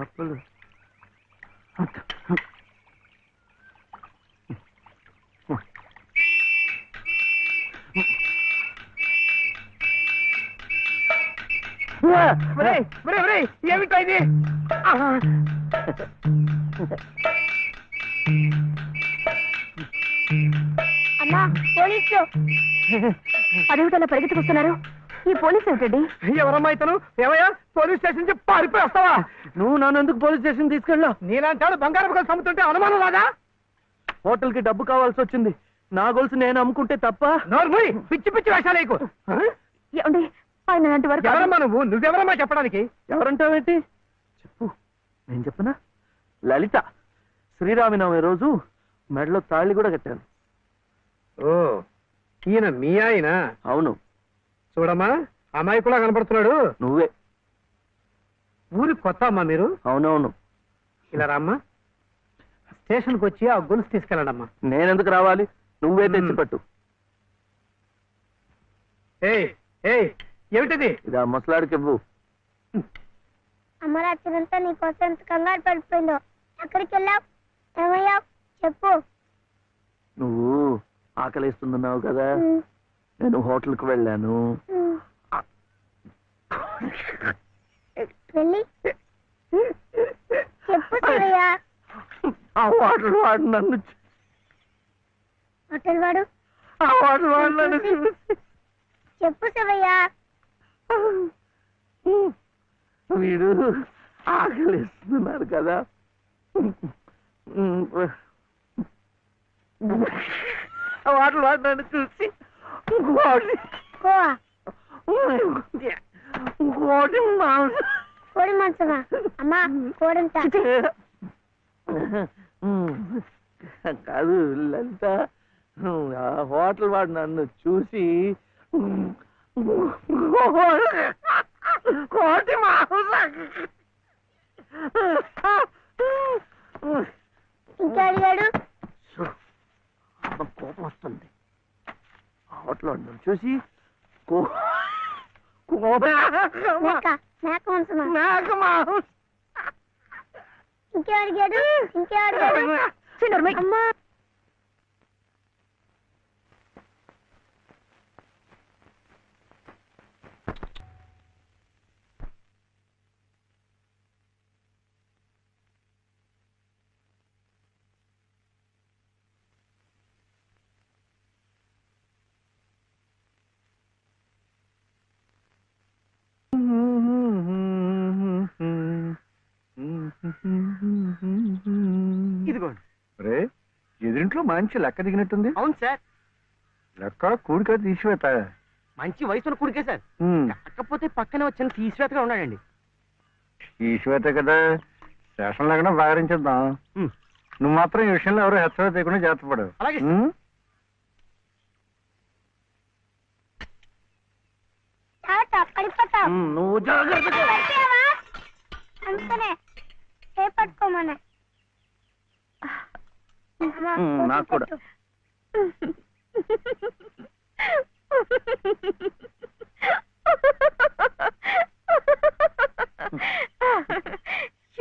చేపలు ఏమిటా ఇది? అమ్మా, పోలీసులు. అదేమిటలా పరిగెత్తుకొస్తున్నారు? ఈ పోలీసు ఏమిటండి? ఎవరమ్మా ఇతను? ఏమయ్యా, పోలీస్ స్టేషన్ నుంచి పారిపోయి వస్తావా? నువ్వు నన్ను ఎందుకు పోలీస్ స్టేషన్ తీసుకెళ్ళావు? నీలాంటాడు బంగారం కలిసి అమ్ముతుంటే అనుమానం రాదా? హోటల్ కి డబ్బు కావాల్సి వచ్చింది, నా గొలుసు నేను అమ్ముకుంటే తప్ప? నోర్మూయ్, పిచ్చి పిచ్చి వేషాలేకు. ఏమండి ఆయన అలాంటి వారు కాదు. ఎవరమ్మా నువ్వెవరమ్మా చెప్పడానికి? ఎవరంటావేంటి? చెప్పు, నేను చెప్పనా? లలిత. శ్రీరామనవమి రోజు మెడలో తాళి కూడా కట్టాను. ఓ, ఈయన మీ ఆయన? అవును. చూడమ్మా, అమ్మాయి కూడా కనపడుతున్నాడు. నువ్వే. ఊరికి కొత్త అమ్మా మీరు? అవునవును. ఇలా రామ్మా, స్టేషన్కి వచ్చి ఆ గొలుసు తీసుకెళ్ళండమ్మా. నేనెందుకు రావాలి? నువ్వే తెచ్చిపెట్టు. ఏయ్ ఏయ్, ఏమిటిది? ఇది ఆ ముసలాడికి ఇవ్వు. అమ్మ రాత్రంతా నీకోసం ఎంత కంగారు పడిపోయిందో. ఎక్కడికి వెళ్ళావు? ఏమయ్యావు చెప్పు. నువ్వు ఆకలిస్తున్నావు కదా, నేను హోటల్కి వెళ్ళాను. వెళ్ళి చెప్పు శివయ్య. ఆ హోటల్ వాడు నన్ను హోటల్ వాడు ఆ హోటల్ వాడు నన్ను చెప్పు శివయ్య. వీడు ఆకలిస్తున్నారు కదా, ఆ హోటల్ వాడు నన్ను చూసి ఇంకోటి కోడి మాంసమా? అమ్మా, కోడింత కాదు లలిత, ఆ హోటల్ వాడు నన్ను చూసి కోటి ఇంకా అడిగాడు. కోపం వస్తుంది. హోటల్ వాడు నన్ను చూసి మేక మాంసమా? ఇంకే అడిగాడు. ఇంకే అడిగాడు. అమ్మా, వయసులో మంచి లెక్క దిగినట్టుంది. అవును సార్, లెక్క కూడిక తీసివేత. మంచి వయసున్న కొడుకే సార్. కాకపోతే పక్కనే వచ్చిన తీసివేతగా ఉన్నాడండి. తీసివేత కదా, స్టేషన్ లేకుండా బాగరించేద్దాం. నువ్వు మాత్రం ఈ విషయంలో ఎవరు హెచ్చరిక చేయకుండా జాగ్రత్త పడు. అలాగే. నువ్వు జాగ్రత్త. అంతనే పట్టుకోమన్నా నాకు కూడా.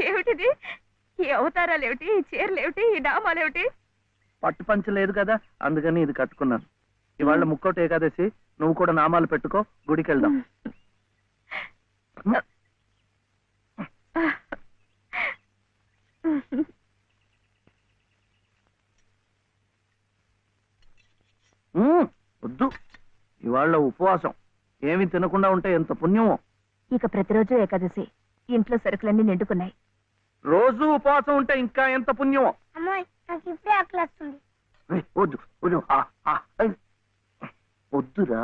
ఏమిటిది? ఈ అవతారాలు ఏమిటి, ఈ చీరలు ఏమిటి, ఈ డామాలు పట్టు పంచ లేదు కదా, అందుకని ఇది కట్టుకున్నాను. ఇవాళ ముక్కోటి ఏకాదశి, నువ్వు కూడా నామాలు పెట్టుకో, గుడికి వెళ్దాం. వద్దు, ఇవాళ ఉపవాసం. ఏమి తినకుండా ఉంటే ఎంత పుణ్యమో. ఇక ప్రతిరోజు ఏకాదశి, ఇంట్లో సరుకులన్నీ నిండుకున్నాయి. రోజు ఉపవాసం ఉంటే ఇంకా ఎంత పుణ్యమో. అమ్మాయి నాకు ఇప్పుడే ఆకలి వస్తుంది. వద్దు వద్దు, వద్దురా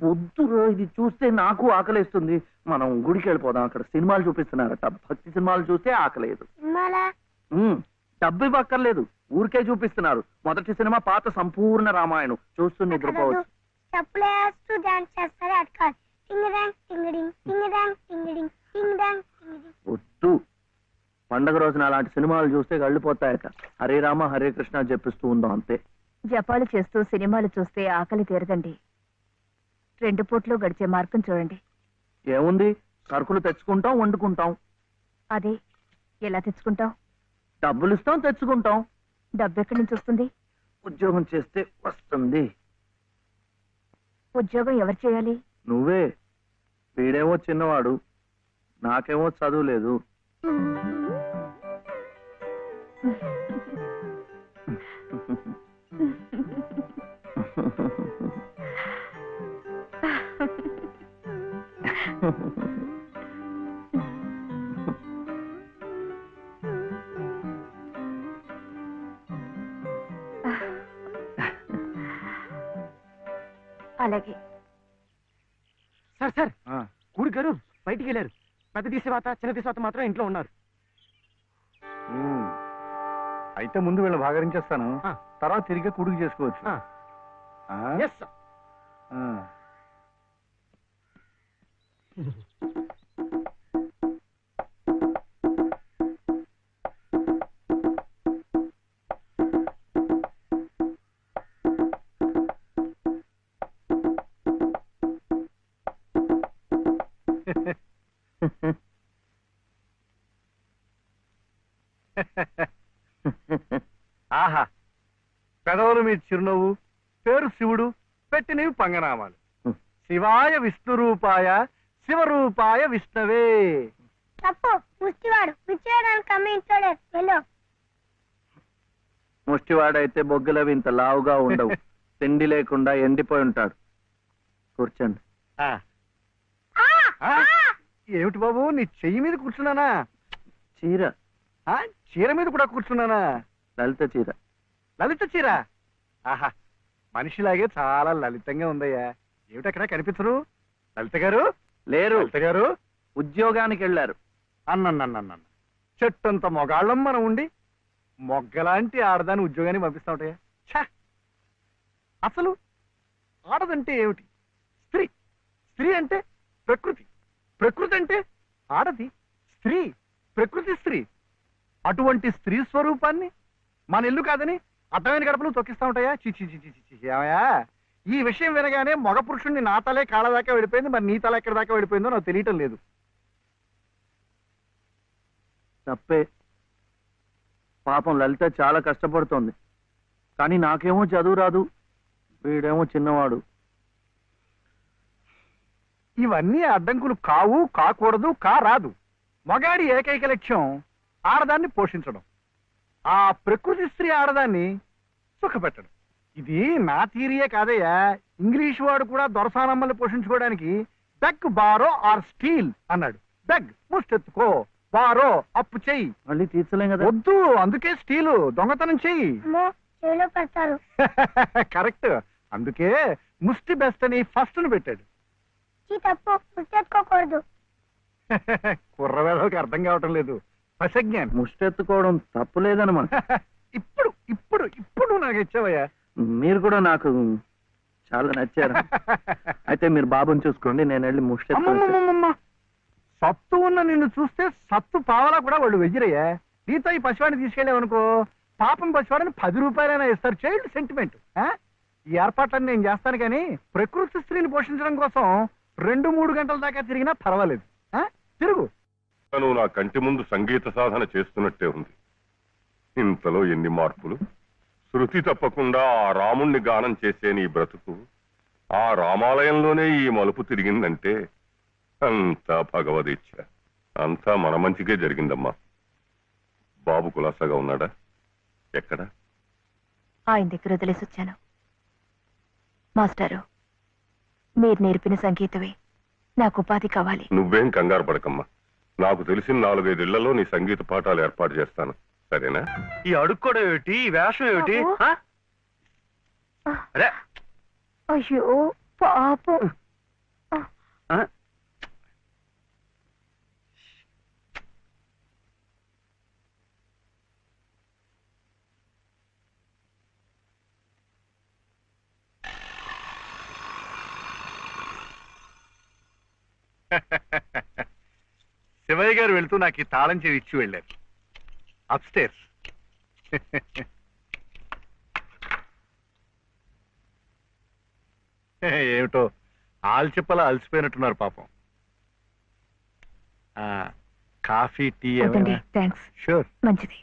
వద్దురా, ఇది చూస్తే నాకు ఆకలేస్తుంది. మనం గుడికి వెళ్ళిపోదాం, అక్కడ సినిమాలు చూపిస్తున్నారట. భక్తి సినిమాలు చూస్తే ఆకలేదు. డబ్బు ఇవ్వక్కర్లేదు, ఊరికే చూపిస్తున్నారు. మొదటి సినిమా పాత సంపూర్ణ రామాయణం చూస్తూ నిద్రపోవచ్చు. చెప్పులేస్తూ డాన్స్ చేస్తారు అట్కాలి. టింగిడాంగ్ టింగిడింగ్ టింగిడాంగ్ టింగిడింగ్ టింగిడాంగ్ టింగిడింగ్. వద్దు, పండగ రోజున అలాంటి సినిమాలు చూస్తే గళ్ళిపోతాయట. హరే రామ హరే కృష్ణ చెప్పిస్తూ ఉందాం అంతే. జపాలు చేస్తూ సినిమాలు చూస్తే ఆకలి తీరదండి. 2 పూట్లు గడిచే మార్గం చూడండి. ఏముంది, సరుకులు తెచ్చుకుంటాం, వండుకుంటాం. అదే, ఎలా తెచ్చుకుంటాం? డబ్బులు ఇస్తాం, తెచ్చుకుంటాం. డబ్బు ఎక్కడి నుంచి వస్తుంది? ఉద్యోగం చేస్తే వస్తుంది. ఉద్యోగం ఎవరు చేయాలి? నువ్వే. వీడేమో చిన్నవాడు, నాకేమో చదువు లేదు. అలాగే. సార్ సార్, కూడి గారు బయటికి వెళ్ళారు. పెద్ద తీసేవాత చిన్న తీసేవాత మాత్రం ఇంట్లో ఉన్నారు. అయితే ముందు వీళ్ళని భాగరించేస్తాను, తర్వాత తిరిగి కుడుకు చేసుకోవచ్చు. Yes, sir. ఆహా, పెదవులు మీ చిరునవ్వు, పేరు శివుడు, పెట్టినవి పంగనామాలు. శివాయ విష్ణురూపాయ శివరూపాయ విష్ణవే. తప్పు, ముష్టివాడు విచ్చేయడానికి అమ్మి ఇంట్లోనే వెళ్ళు. ముష్టివాడైతే బొగ్గులవి ఇంత లావుగా ఉండవు. తిండి లేకుండా ఎండిపోయి ఉంటాడు. కూర్చోండి. ఏమిటి బాబు, నీ చెయ్యి మీద కూర్చున్నానా? చీర. చీర మీద కూడా కూర్చున్నానా? లలిత చీర. లలిత చీర? ఆహా, మనిషిలాగే చాలా లలితంగా ఉందయ్యా. ఏమిటక్కడ కనిపించరు? లలిత గారు లేరు. లలిత గారు ఉద్యోగానికి వెళ్ళారు. అన్న చెట్టంత మొగాళ్ళం మనం ఉండి మొగ్గలాంటి ఆడదాన్ని ఉద్యోగానికి పంపిస్తా ఉంటాయా? ఛా! అసలు ఆడదంటే ఏమిటి? స్త్రీ. స్త్రీ అంటే ప్రకృతి. ప్రకృతి అంటే ఆడది. స్త్రీ, ప్రకృతి స్త్రీ. అటువంటి స్త్రీ స్వరూపాన్ని మన ఇల్లు కాదని అడ్డమైన గడపలు తొక్కిస్తా ఉంటాయా? చిచి ఏమయ్యా, ఈ విషయం వినగానే మగ పురుషుణ్ణి నా తలే కాళ్ళ దాకా వెళ్ళిపోయింది, మరి నీ తల ఎక్కడి దాకా వెళ్ళిపోయిందో నాకు తెలియటం లేదు. తప్పే. పాపం లలిత చాలా కష్టపడుతోంది. కానీ నాకేమో చదువు రాదు, వీడేమో చిన్నవాడు. ఇవన్నీ అడ్డంకులు కావు, కాకూడదు, రాదు. మగాడి ఏకైక లక్ష్యం ఆడదాన్ని పోషించడం, ఆ ప్రకృతి స్త్రీ ఆడదాన్ని సుఖపెట్టడం. ఇది నా థియరీయే కాదయ్యా. ఇంగ్లీష్ వాడు కూడా దొరసానమ్మల్ని పోషించుకోవడానికి బెగ్ బారో ఆర్ స్టీల్ అన్నాడు. బెగ్ ముష్టెత్తుకో, వారో అప్పు చెయ్యి. మళ్ళీ తీర్చలేం కదా. వద్దు, అందుకే స్టీలు దొంగతనం చెయ్యి. అమ్మో చెవిలో పెడతారు. కరెక్ట్, అందుకే ముష్టి బెస్ట్ అని ఫస్ట్ ను పెట్టాడు. చీ తప్పు, ముట్టెత్తుకోకూడదు. కుర్రవేళకి అర్థం కావటం లేదు. పసజ్ఞానం. ముష్టెత్తుకోవడం తప్పులేదనమాట. ఇప్పుడు ఇప్పుడు ఇప్పుడు నాకు ఇచ్చావయ్యా. మీరు కూడా నాకు చాలా నచ్చారు. అయితే మీరు బాబుని చూసుకోండి, నేను వెళ్ళి ముష్టెత్తు. అమ్మమ్మమ్మమ్మ, సత్తు ఉన్న నిన్ను చూస్తే సత్తు పావలా కూడా వాళ్ళు వెయ్యరయ్యా. నీతో ఈ పసివాడిని తీసుకెళ్ళావనుకో, పాపం పసివాడిని 10 రూపాయలైనా ఇస్తారు. Child sentiment. ఈ ఏర్పాట్లన్నీ నేను చేస్తాను, కానీ ప్రకృతి స్త్రీని పోషించడం కోసం 2-3 గంటల దాకా తిరిగినా పర్వాలేదు. తిరుగు. నువ్వు నా కంటి ముందు సంగీత సాధన చేస్తున్నట్టే ఉంది. ఇంతలో ఎన్ని మార్పులు! శృతి తప్పకుండా ఆ రాముణ్ణి గానం చేసే నీ బ్రతుకు ఆ రామాలయంలోనే ఈ మలుపు తిరిగిందంటే అంతా భగవదీచ్ఛ. అంతా మన మంచికే జరిగిందమ్మా. బాబు కులాసాగా ఉన్నాడా? ఎక్కడ? ఆయన దగ్గర వదిలేసి వచ్చాను. మాస్టారు, మీరు నేర్పిన సంగీతమే నాకు ఉపాధి కావాలి. నువ్వేం కంగారు పడకమ్మా. నాకు తెలిసిన 4-5 ఇళ్లలో నీ సంగీత పాఠాలు ఏర్పాటు చేస్తాను, సరేనా? ఈ అడుక్కోవడం ఏమిటి, ఈ వేషం ఏమిటి? అరే అయ్యో పాపం. శివయ్య గారు వెళ్తూ నాకు ఈ తాళం చెవి ఇచ్చి వెళ్ళారు. అప్స్టేర్స్. ఏమిటో ఆల్చిప్పలా అలసిపోయినట్టున్నారు పాపం. Coffee, tea? థ్యాంక్స్. షూర్. మంచిది.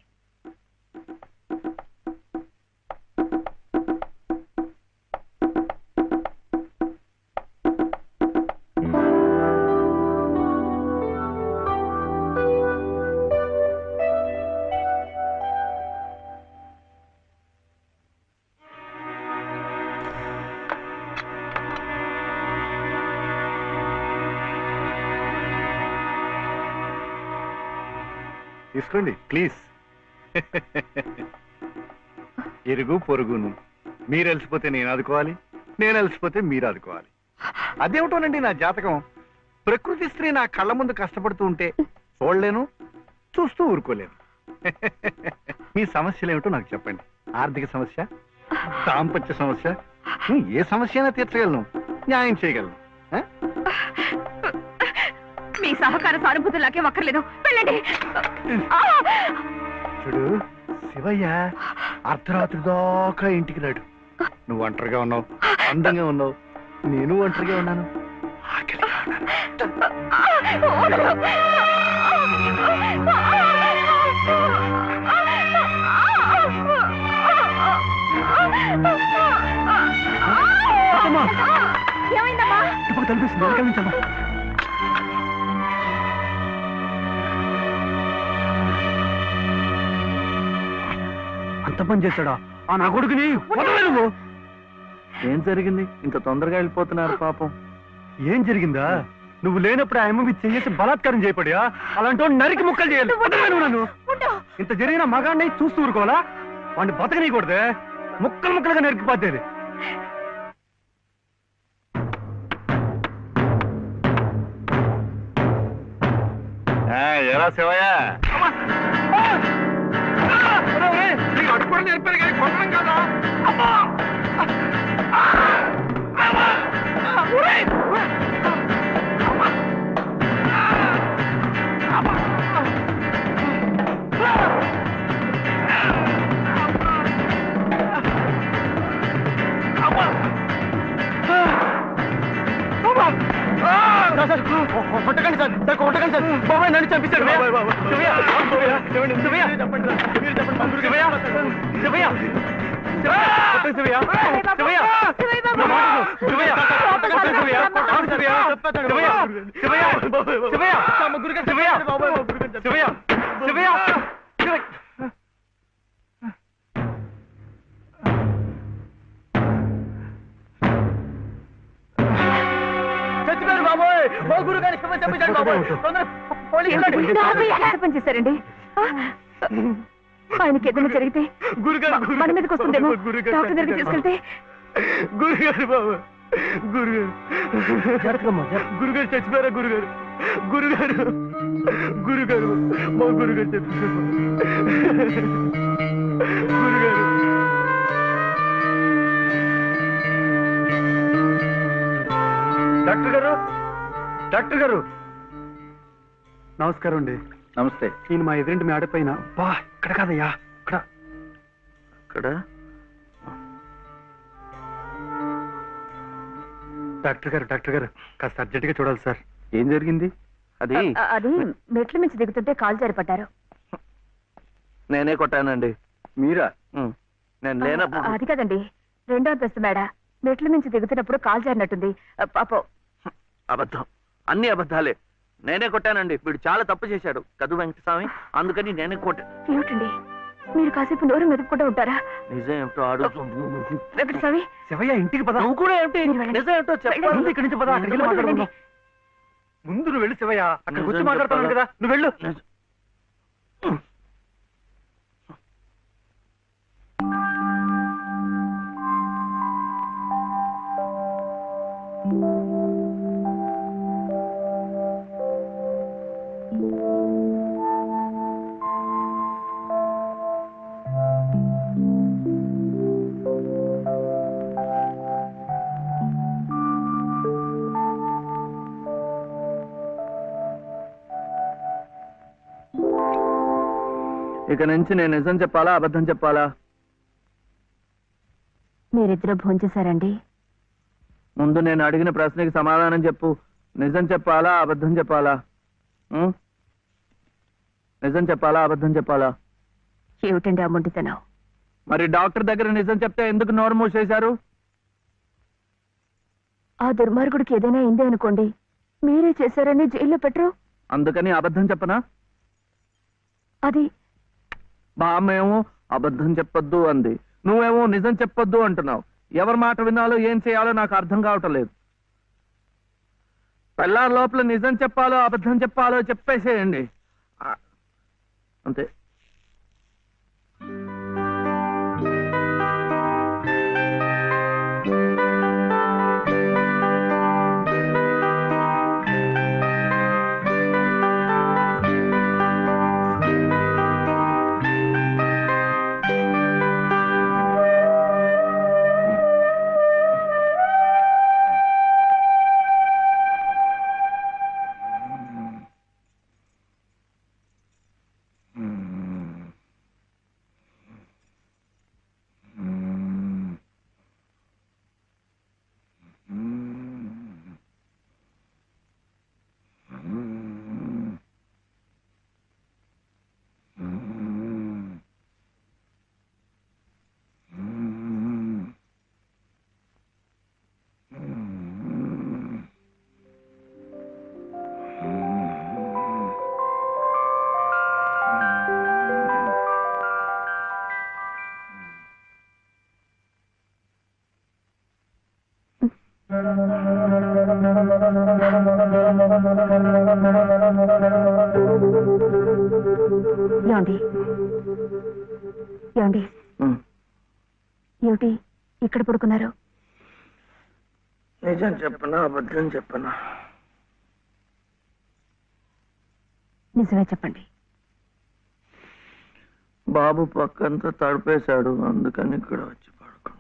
తీసుకోండి ప్లీజ్. ఇరుగు పొరుగును. మీరు అలసిపోతే నేను ఆదుకోవాలి, నేను అలసిపోతే మీరు ఆదుకోవాలి. అదేమిటోనండి నా జాతకం. ప్రకృతి స్త్రీ నా కళ్ళ ముందు కష్టపడుతూ ఉంటే చూడలేను, చూస్తూ ఊరుకోలేను. మీ సమస్యలు ఏమిటో నాకు చెప్పండి. ఆర్థిక సమస్య, దాంపత్య సమస్య, ఏ సమస్య అయినా తీర్చగలను, న్యాయం చేయగలను. మీ సహకార సానుభూతులు నాకేం అక్కర్లేదు, వెళ్ళండి. చూడు శివయ్య అర్ధరాత్రి దాకా ఇంటికి రాడు. నువ్వు ఒంటరిగా ఉన్నావు, అందంగా ఉన్నావు, నేను ఒంటరిగా ఉన్నాను, ఆకలిగా ఉన్నాను. ఏమైందమ్మా? తలపిస్తుంది. అంత పని చేశాడా ఆ నా కొడుకుని? వదలవు. ఏం జరిగింది? ఇంత తొందరగా వెళ్ళిపోతున్నారు పాపం. ఏం జరిగిందా? నువ్వు లేనప్పుడు ఆ అమ్మ చేసి బలాత్కారం చేయబడియా? అలాంటి నరికి ముక్కలు చేయాలి. వదలవు నన్ను. ఇంత జరిగిన మగాన్ని చూస్తూ ఊరుకోవాలా? వాడిని బతకనీయకూడదే, ముక్కలు ముక్కలుగా నరికిపోతేది. ఎలా శివయ్య? నీకు అడుగు నేర్పారు కానీ కొట్టడం కదా. కొట్టకండి సార్, కొట్టకండి సార్. బాబాయ్ నన్ను చంపించాడు. చచ్చిపోయారు బాబోయ్. గురుగారి చెప్పించండి బాబోయ్. ఎంత పని చేశారండి ఆయనకి ఏదైనా జరిగితే మన మీదకి వస్తుందేమో డాక్టర్ దగ్గరికి తీసుకెళ్తే గురుగారు బాబు గురుగారు గురుగారు చచ్చిపోయారా గురుగారు గురుగారు గురుగారు మా గురుగారు చచ్చిపోయారు గురుగారు డాక్టర్ గారు డాక్టర్ గారు నమస్కారం అండి. నమస్తే. నేను మా ఎదురింటి మేడ పైన బా ఇక్కడ కాదయ్యా ఇక్కడ ఇక్కడ డాక్టర్ గారు కాస్త అర్జెంట్ గా చూడాలి సార్. ఏం జరిగింది? అది అది మెట్ల మించి దిగుతుంటే కాలు జారిపడ్డారు. నేనే కొట్టానండి. మీరా? నేను లేనప్పుడు అది కదండి, రెండో అంతస్తు మేడ మెట్ల మించి దిగుతున్నప్పుడు కాలు జారినట్టుంది. పాపం. అబద్ధం, అన్ని అబద్ధాలే. నేనే కొట్టానండి. వీడు చాలా తప్పు చేశాడు కదు వెంకటస్వామి, అందుకని నేనే కొట్టా. ఏమిటండి మీరు కాసేపు నోరు మెదపకుండా ఉంటారా? నిజం ఏమిటో అడుగు. వెంకటస్వామి, శివయ్య ఇంటికి పద. నువ్వు కూడా ఏమిటి మీరు వెళ్ళండి. నిజం ఏమిటో చెప్పాలి. ముందు ఇక్కడి నుంచి పద, అక్కడికి వెళ్ళి మాట్లాడుకుందాం. ముందు నువ్వు వెళ్ళు శివయ్య, అక్కడికి వచ్చి నిజం మాట్లాడుతున్నాను కదా, చెప్పాలా? నువ్వు వెళ్ళు. ఇక నుంచి నేను నిజం చెప్పాలా అబద్ధం చెప్పాలా? మీరిద్దరూ భోంచేశారండి? ముందు నేను అడిగిన ప్రశ్నకి సమాధానం చెప్పు. నిజం చెప్పాలా అబద్ధం చెప్పాలా? ఉం? నిజం చెప్పాలా అబద్ధం చెప్పాలా? ఏమిటండి ఆ మొండితనం? మరి డాక్టర్ దగ్గర నిజం చెప్తే ఎందుకు నోరు మూసేశారు? ఆ దుర్మార్గుడికి ఏదైనా అయింది అనుకోండి, మీరే చేశారని జైల్లో పెట్టరు. అందుకని అబద్ధం చెప్పనా? అది బామ్మేమో అబద్ధం చెప్పొద్దు అంది, నువ్వేమో నిజం చెప్పొద్దు అంటున్నావు. ఎవరి మాట వినాలో ఏం చేయాలో నాకు అర్థం కావటం లేదు. పెళ్ళారి లోపల నిజం చెప్పాలో అబద్ధం చెప్పాలో చెప్పేసేయండి అంతే. ఏమండి ఏమండి ఏమిటి ఇక్కడ పడుకున్నారు? నిజం చెప్పనా అబద్ధం చెప్పనా? నిజమే చెప్పండి. బాబు పక్కంతా తడిపేశాడు, అందుకని ఇక్కడ వచ్చి పడుకున్నా.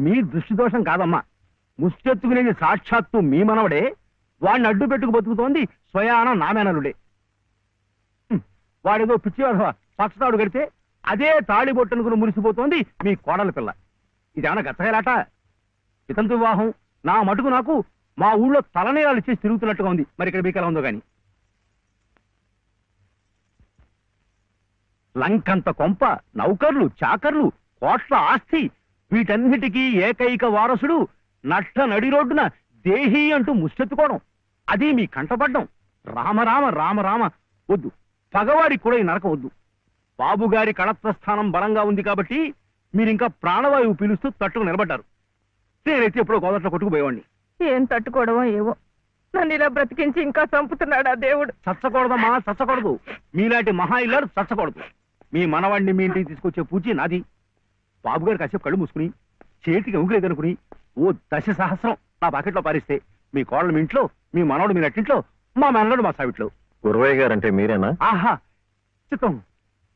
మీ దృష్టి దోషం కాదమ్మా, ముష్టెత్తుకునేది సాక్షాత్తు మీ మనవడే. వాడిని అడ్డు పెట్టుకు బతుకుతోంది స్వయాన నామేనలుడే. వాడేదో పిచ్చివాడు పచ్చతాడు కడితే అదే తాళిబొట్టనుకుని మురిసిపోతోంది మీ కోడల పిల్ల. ఇదేమన్నా గచ్చగలాట? ఇతంతు వివాహం నా మటుకు నాకు మా ఊళ్ళో తలనేరాలు ఇచ్చేసి తిరుగుతున్నట్టుగా ఉంది. మరి ఇక్కడ మీకు ఎలా ఉందో గాని. లంకంత కొంప, నౌకర్లు, చాకర్లు, కోట్ల ఆస్తి, వీటన్నిటికీ ఏకైక వారసుడు నట్ట నడి రోడ్డున దేహి అంటూ ముష్టెత్తుకోవడం, అది మీ కంటపడ్డం. రామ రామ రామ వద్దు, పగవాడికి కూడా ఈ నరకం వద్దు. బాబు గారి కళత్రస్థానం బలంగా ఉంది కాబట్టి మీరింకా ప్రాణవాయువు పీలుస్తూ తట్టుకు నిలబడ్డారు. నేనైతే ఎప్పుడో గోదట్లో కొట్టుకుపోయేవాడిని. ఏం తట్టుకోవడమో ఏవో, నన్ను ఇలా బ్రతికించి ఇంకా చంపుతున్నాడు ఆ దేవుడు. చచ్చకూడదమ్మా, చచ్చకూడదు. మీలాంటి మహా ఇల్లారు చచ్చకూడదు. మీ మనవాడిని మీ ఇంటికి తీసుకొచ్చే పూచి నాది. బాబు గారు కాసేపు కళ్ళు మూసుకుని చేతికి ఉంగులేదనుకుని ఓ 10 సహస్రం నా పాకెట్లో పారిస్తే మీ కోడలు మీ ఇంట్లో, మీ మనవడు మీ నట్టింట్లో, మా మనవడు మా సావిట్లో. గురవయ్య గారంటే మీరేనా? ఆహా చిత్తం,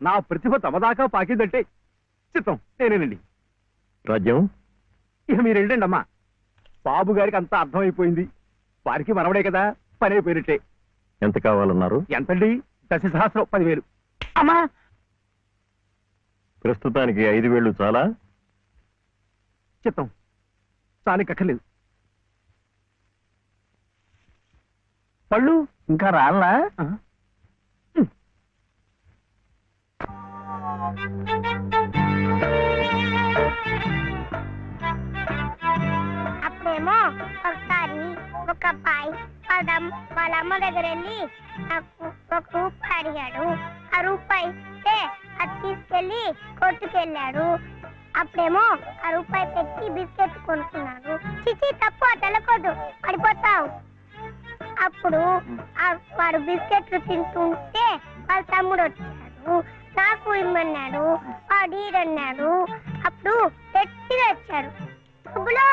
నా ప్రతిభ తమదాకా పాకిందంటే చిత్తం నేనేనండి. రాజ్యం ఇక మీరు వెళ్ళండి అమ్మా. బాబు గారికి అంతా అర్థమైపోయింది. వారికి మనవడే కదా, పని అయిపోయినట్టే. ఎంత కావాలన్నారు? ఎంతండి? 10 సహస్రం, 10,000. అమ్మా ప్రస్తుతానికి 5,000 చాలా? చిత్తం చానికి అక్కర్లేదు. పళ్ళు ఇంకా రాలా? అప్పుడేమో ఒకసారి ఒక అబ్బాయి వాళ్ళ అమ్మ దగ్గర వెళ్ళి నాకు 1 రూపాయి అడిగాడు. ఆ రూపాయి ఇస్తే అది తీసుకెళ్లి కొట్టుకెళ్ళాడు. అప్పుడేమో ఆ రూపాయి పెట్టి బిస్కెట్ కొనుక్కున్నాడు. చిచి తప్పు, అటు వెళ్ళకూడదు, పడిపోతావు. అప్పుడు వాడు బిస్కెట్లు తింటుంటే వాళ్ళ తమ్ముడు వచ్చాడు, నాకు ఇమ్మన్నాడు. వాడు ఈడన్నాడు. అప్పుడు గట్టిగా వచ్చాడు, సుబ్బులు,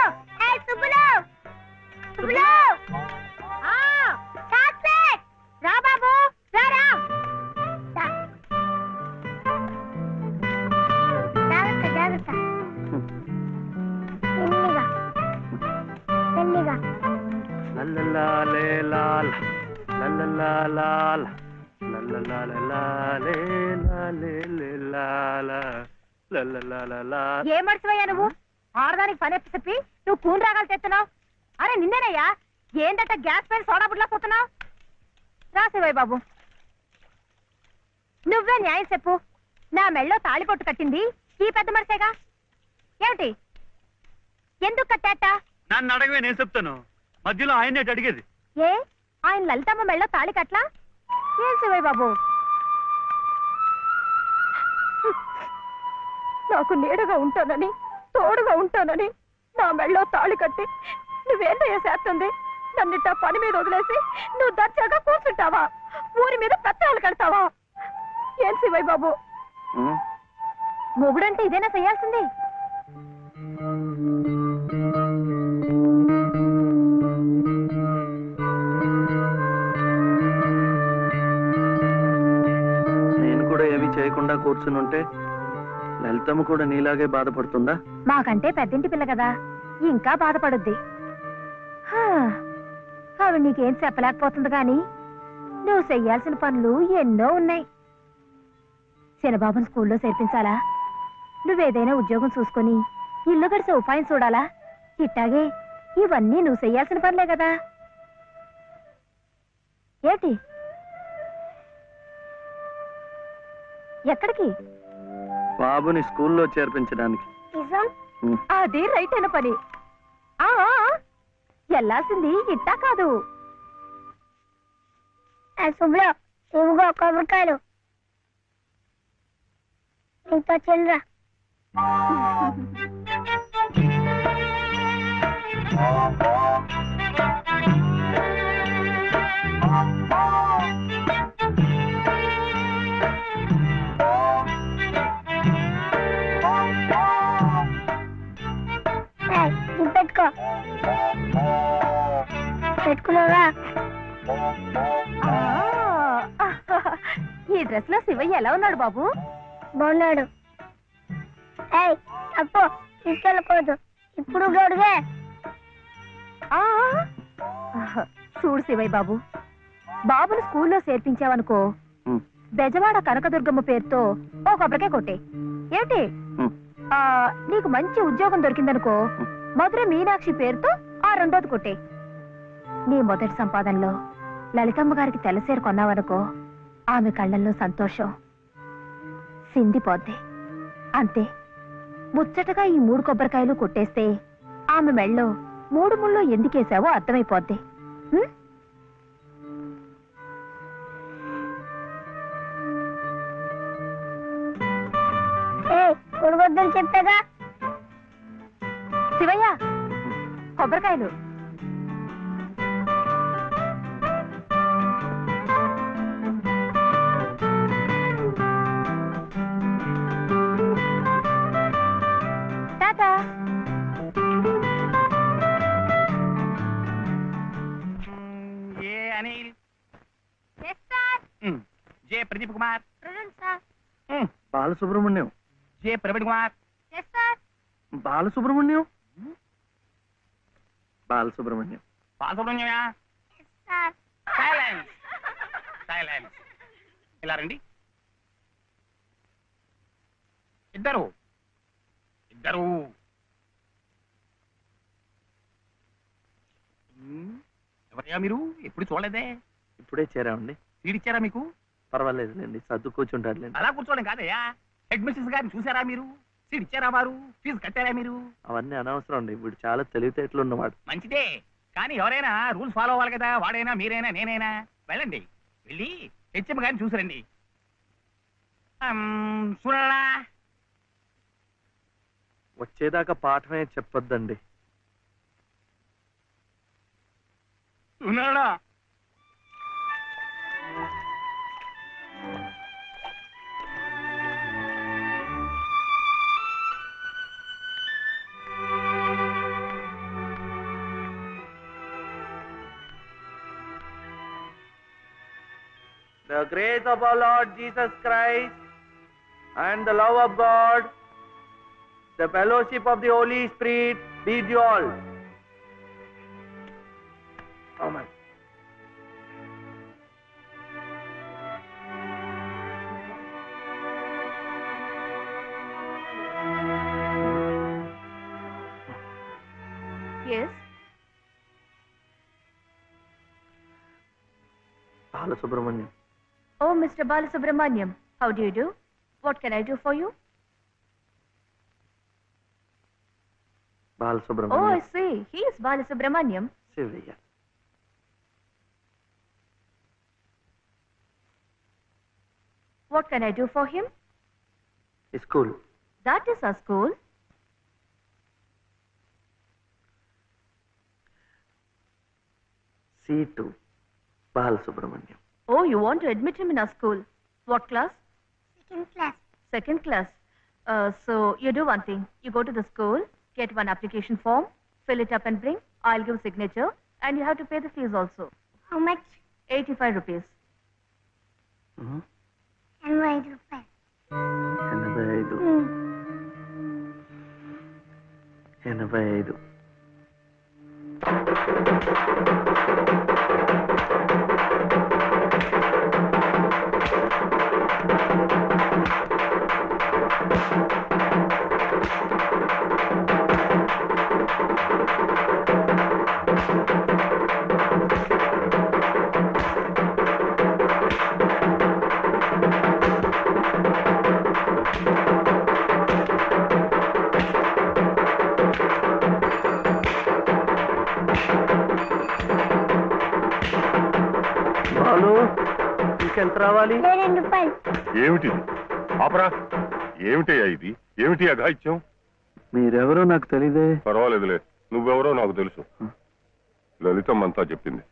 ఏ సుబ్బులు, సుబ్బులు, చాక్లెట్ రా బాబు, రారా. జాగ్రత్త జాగ్రత్త, మెల్లిగా మెల్లిగా. ఏ మర్చిపోయా నువ్వు? ఆడదానికి పని చెప్పి నువ్వు కూని రాగాలు తెస్తున్నావు. అరే నిన్నేనయ్యా, ఏందట గ్యాస్ పైన సోడా బుడ్లా పోతున్నావు? రాసేవాయి బాబు, నువ్వే న్యాయం చెప్పు. నా మెళ్ళో తాళిపొట్టు కట్టింది ఈ పెద్ద మనిషేగా. ఏమిటి, ఎందుకు కట్టాట? నన్ను అడగవే, నేను చెప్తాను. మధ్యలో ఆయనే అడిగేది. ఏ ఆయన లలితమ్మ మెళ్ళో తాళి కట్లా? ఏం శివయ్య బాబు, నాకు నీడగా ఉంటానని, తోడుగా ఉంటానని నా మెళ్ళో తాళి కట్టి నువ్వేంటయ్యా చేస్తుంది? నన్నిట్ట పని మీద వదిలేసి నువ్వు దర్జాగా కూర్చుంటావా? ఊరి మీద పెత్తనాలు కడతావా? ఏం శివయ్య బాబు, మొగుడంటే ఇదేనా చేయాల్సింది? నేను కూడా ఏమీ చేయకుండా కూర్చుని ఉంటే లలితమ్మ కూడా నీలాగే బాధపడుతుందా? మాకంటే పెద్దింటి పిల్ల కదా, ఇంకా బాధపడుద్ది. ఆవిడ నీకేం చెప్పలేకపోతుంది గాని నువ్వు చెయ్యాల్సిన పనులు ఎన్నో ఉన్నాయి. చిన్నబాబుని స్కూల్లో చేర్పించాలా? నువ్వేదైనా ఉద్యోగం చూసుకొని ఇల్లు గడిచే ఉపాయం చూడాలా? ఇట్టాగే ఇవన్నీ నువ్వు చెయ్యాల్సిన పనులే కదా. ఏంటి, ఎక్కడికి? బాబుని స్కూల్లో చేర్పించడానికి. అది రైట్ అయిన పని. వెళ్ళాల్సింది ఇట్టా కాదు. శుభ్లో ఇవిగో కొబ్బరికాయలు, ఇంత చిల్లర. పెట్టుకో, పెట్టుకున్నావా? ఈ డ్రెస్ లో శివయ్య ఎలా ఉన్నాడు బాబు? బాగున్నాడు. అప్పు తీసుకెళ్ళకూడదు, ఇప్పుడు గడుగే. చూడు శివయ్య బాబు, బాబుని స్కూల్లో చేర్పించావనుకో, బెజవాడ కనకదుర్గమ్మ పేరుతో ఓ కొబ్బరికాయ కొట్టే. ఏమిటి, నీకు మంచి ఉద్యోగం దొరికిందనుకో, మధుర మీనాక్షి పేరుతో ఆ 2వ కొట్టే. నీ మొదటి సంపాదనలో లలితమ్మ గారికి తెల్లసేరు కొన్నావనుకో, ఆమె కళ్ళల్లో సంతోషం సిందిపోద్ది. అంతే, ముచ్చటగా ఈ 3 కొబ్బరికాయలు కొట్టేస్తే ఆమె మెళ్ళో 3 ముళ్ళు ఎందుకేసావో అర్థమైపోద్ది. ఉం? కొడవద్దని చెప్పాగా. శివయ్య, కొబ్బరికాయలు. Tata. A Anil, J Pradeep Kumar, Balasubrahmanyam. J Praveen Kumar, Balasubrahmanyam. Balasubrahmanyam. బాలసుబ్రహ్మణ్యమా? Silence, silence. ఇలా రండి. ఇద్దరు ఇద్దరు. ఎవరయ్యా మీరు? ఎప్పుడు చూడలేదే. ఇప్పుడే చేరామండి. సీడిచ్చారా మీకు? పర్వాలేదులేండి, సర్దు కూర్చుంటారులేండి. అలా కూర్చోవడం కాదయ్యా. హెడ్ మిస్సెస్ గారిని చూసారా మీరు? సీట్ ఇచ్చారా వారు? ఫీజు కట్టారా మీరు? అవన్నీ అనవసరం అండి, వీడు చాలా తెలివితేటలు ఉన్నవాడు. మంచిదే, కానీ ఎవరైనా రూల్స్ ఫాలో అవ్వాలి కదా. వాడైనా మీరైనా నేనైనా. వెళ్ళండి, వెళ్ళి హెచ్ఎం గారిని చూసిరండి. చూడరా, వచ్చేదాకా పాఠమే చెప్పొద్దండి. చూడరా. The grace of our Lord Jesus Christ and the love of God, the fellowship of the Holy Spirit be with you all. Amen. Yes. Balasubramaniam. Oh, Mr. Balasubramaniam, how do you do? What can I do for you? Balasubramaniam. Oh, I see. He is Balasubramaniam. Sivaya. What can I do for him? School. That is our school. C2. Balasubramaniam. Oh, you want to admit him in our school. What class? Second class. Second class. So you do one thing. You go to the school, get one application form, fill it up and bring. I'll give signature, and you have to pay the fees also. How much? 85 rupees. And 5 rupees. 85. Balu, ఇంకెంత రావాలి? 2 రూపాయలు. ఏమిటిది? ఆపరా. ఏమిటయ్యా ఇది? ఏమిటి అఘాయిత్యం? మీరెవరో నాకు తెలీదే. పర్వాలేదులే, నువ్వెవరో నాకు తెలుసు. లలితమ్మంతా చెప్పింది.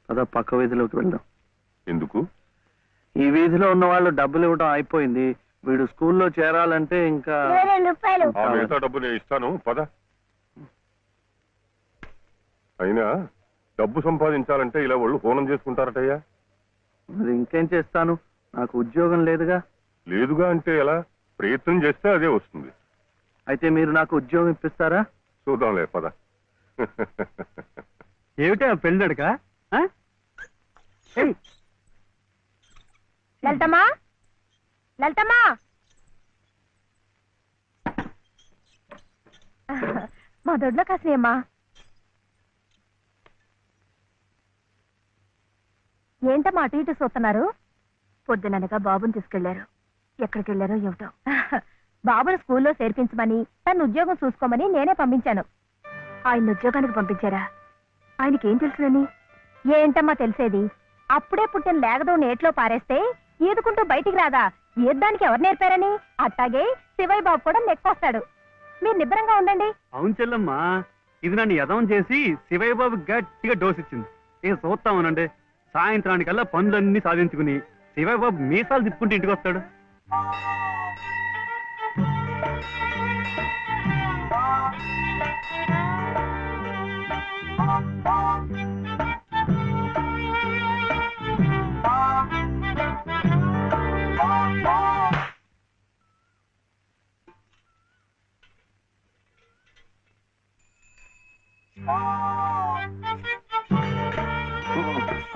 పద పక్క వీధిలోకి వెళ్దాం. ఎందుకు? ఈ వీధిలో ఉన్న వాళ్ళు డబ్బులు ఇవ్వడం అయిపోయింది. వీడు స్కూల్లో చేరాలంటే ఇంకా 2 రూపాయలు. ఆ మిగతా డబ్బు నేను ఇస్తాను, పద. అయినా డబ్బు సంపాదించాలంటే ఇలా వాళ్ళు హోనం చేసుకుంటారటయ్యా. మరి ఇంకేం చేస్తాను, నాకు ఉద్యోగం లేదుగా. లేదుగా అంటే ఎలా? ప్రయత్నం చేస్తే అదే వస్తుంది. అయితే మీరు నాకు ఉద్యోగం ఇప్పిస్తారా? చూద్దాంలే, పద. ఏమిటా పెళ్ళడుక? లలితమ్మా, లలితమ్మా. మా దొడ్లో కాసినమ్మా. ఏంటమ్మా అటు ఇటు చూస్తున్నారు? పొద్దుననగా బాబుని తీసుకెళ్లారు. ఎక్కడికి వెళ్ళారో ఏమిటో. బాబును స్కూల్లో చేర్పించమని తను ఉద్యోగం చూసుకోమని నేనే పంపించాను. ఆయన ఉద్యోగానికి పంపించారా? ఆయనకేం తెలుసునని? ఏంటమ్మా తెలిసేది? అప్పుడే పుట్టిన లేగదో నేట్లో పారేస్తే ఈదుకుంటూ బయటికి రాదా? ఈద్దానికి ఎవరు నేర్పారని? అట్టాగే శివయ్య బాబు కూడా నెక్కొస్తాడు. మీరు నిబ్బరంగా ఉండండి. అవును చెల్లమ్మా, ఇది నన్ను యదం చేసి శివయ్య బాబు గట్టిగా డోస్ ఇచ్చింది. ఏ చూస్తామనండి, సాయంత్రానికల్లా పనులన్నీ సాధించుకుని శివయ్య బాబు మీసాలు తిప్పుకుంటూ ఇంటికి వస్తాడు.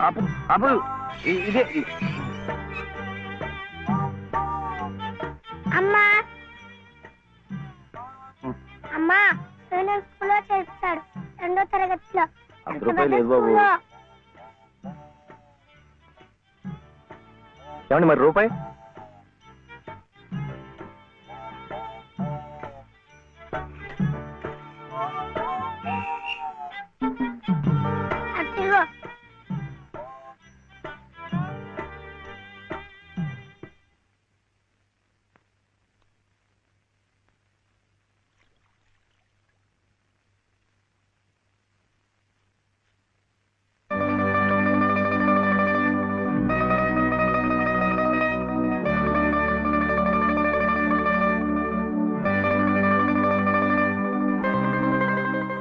ఆపు ఆపు, ఇదే అమ్మా అమ్మా నేను స్కూల్లో చేస్తాడు 2వ తరగతిలో. 10 రూపాయలు లేదు బాబు. ఏమండి మరి రూపాయి? అదిగో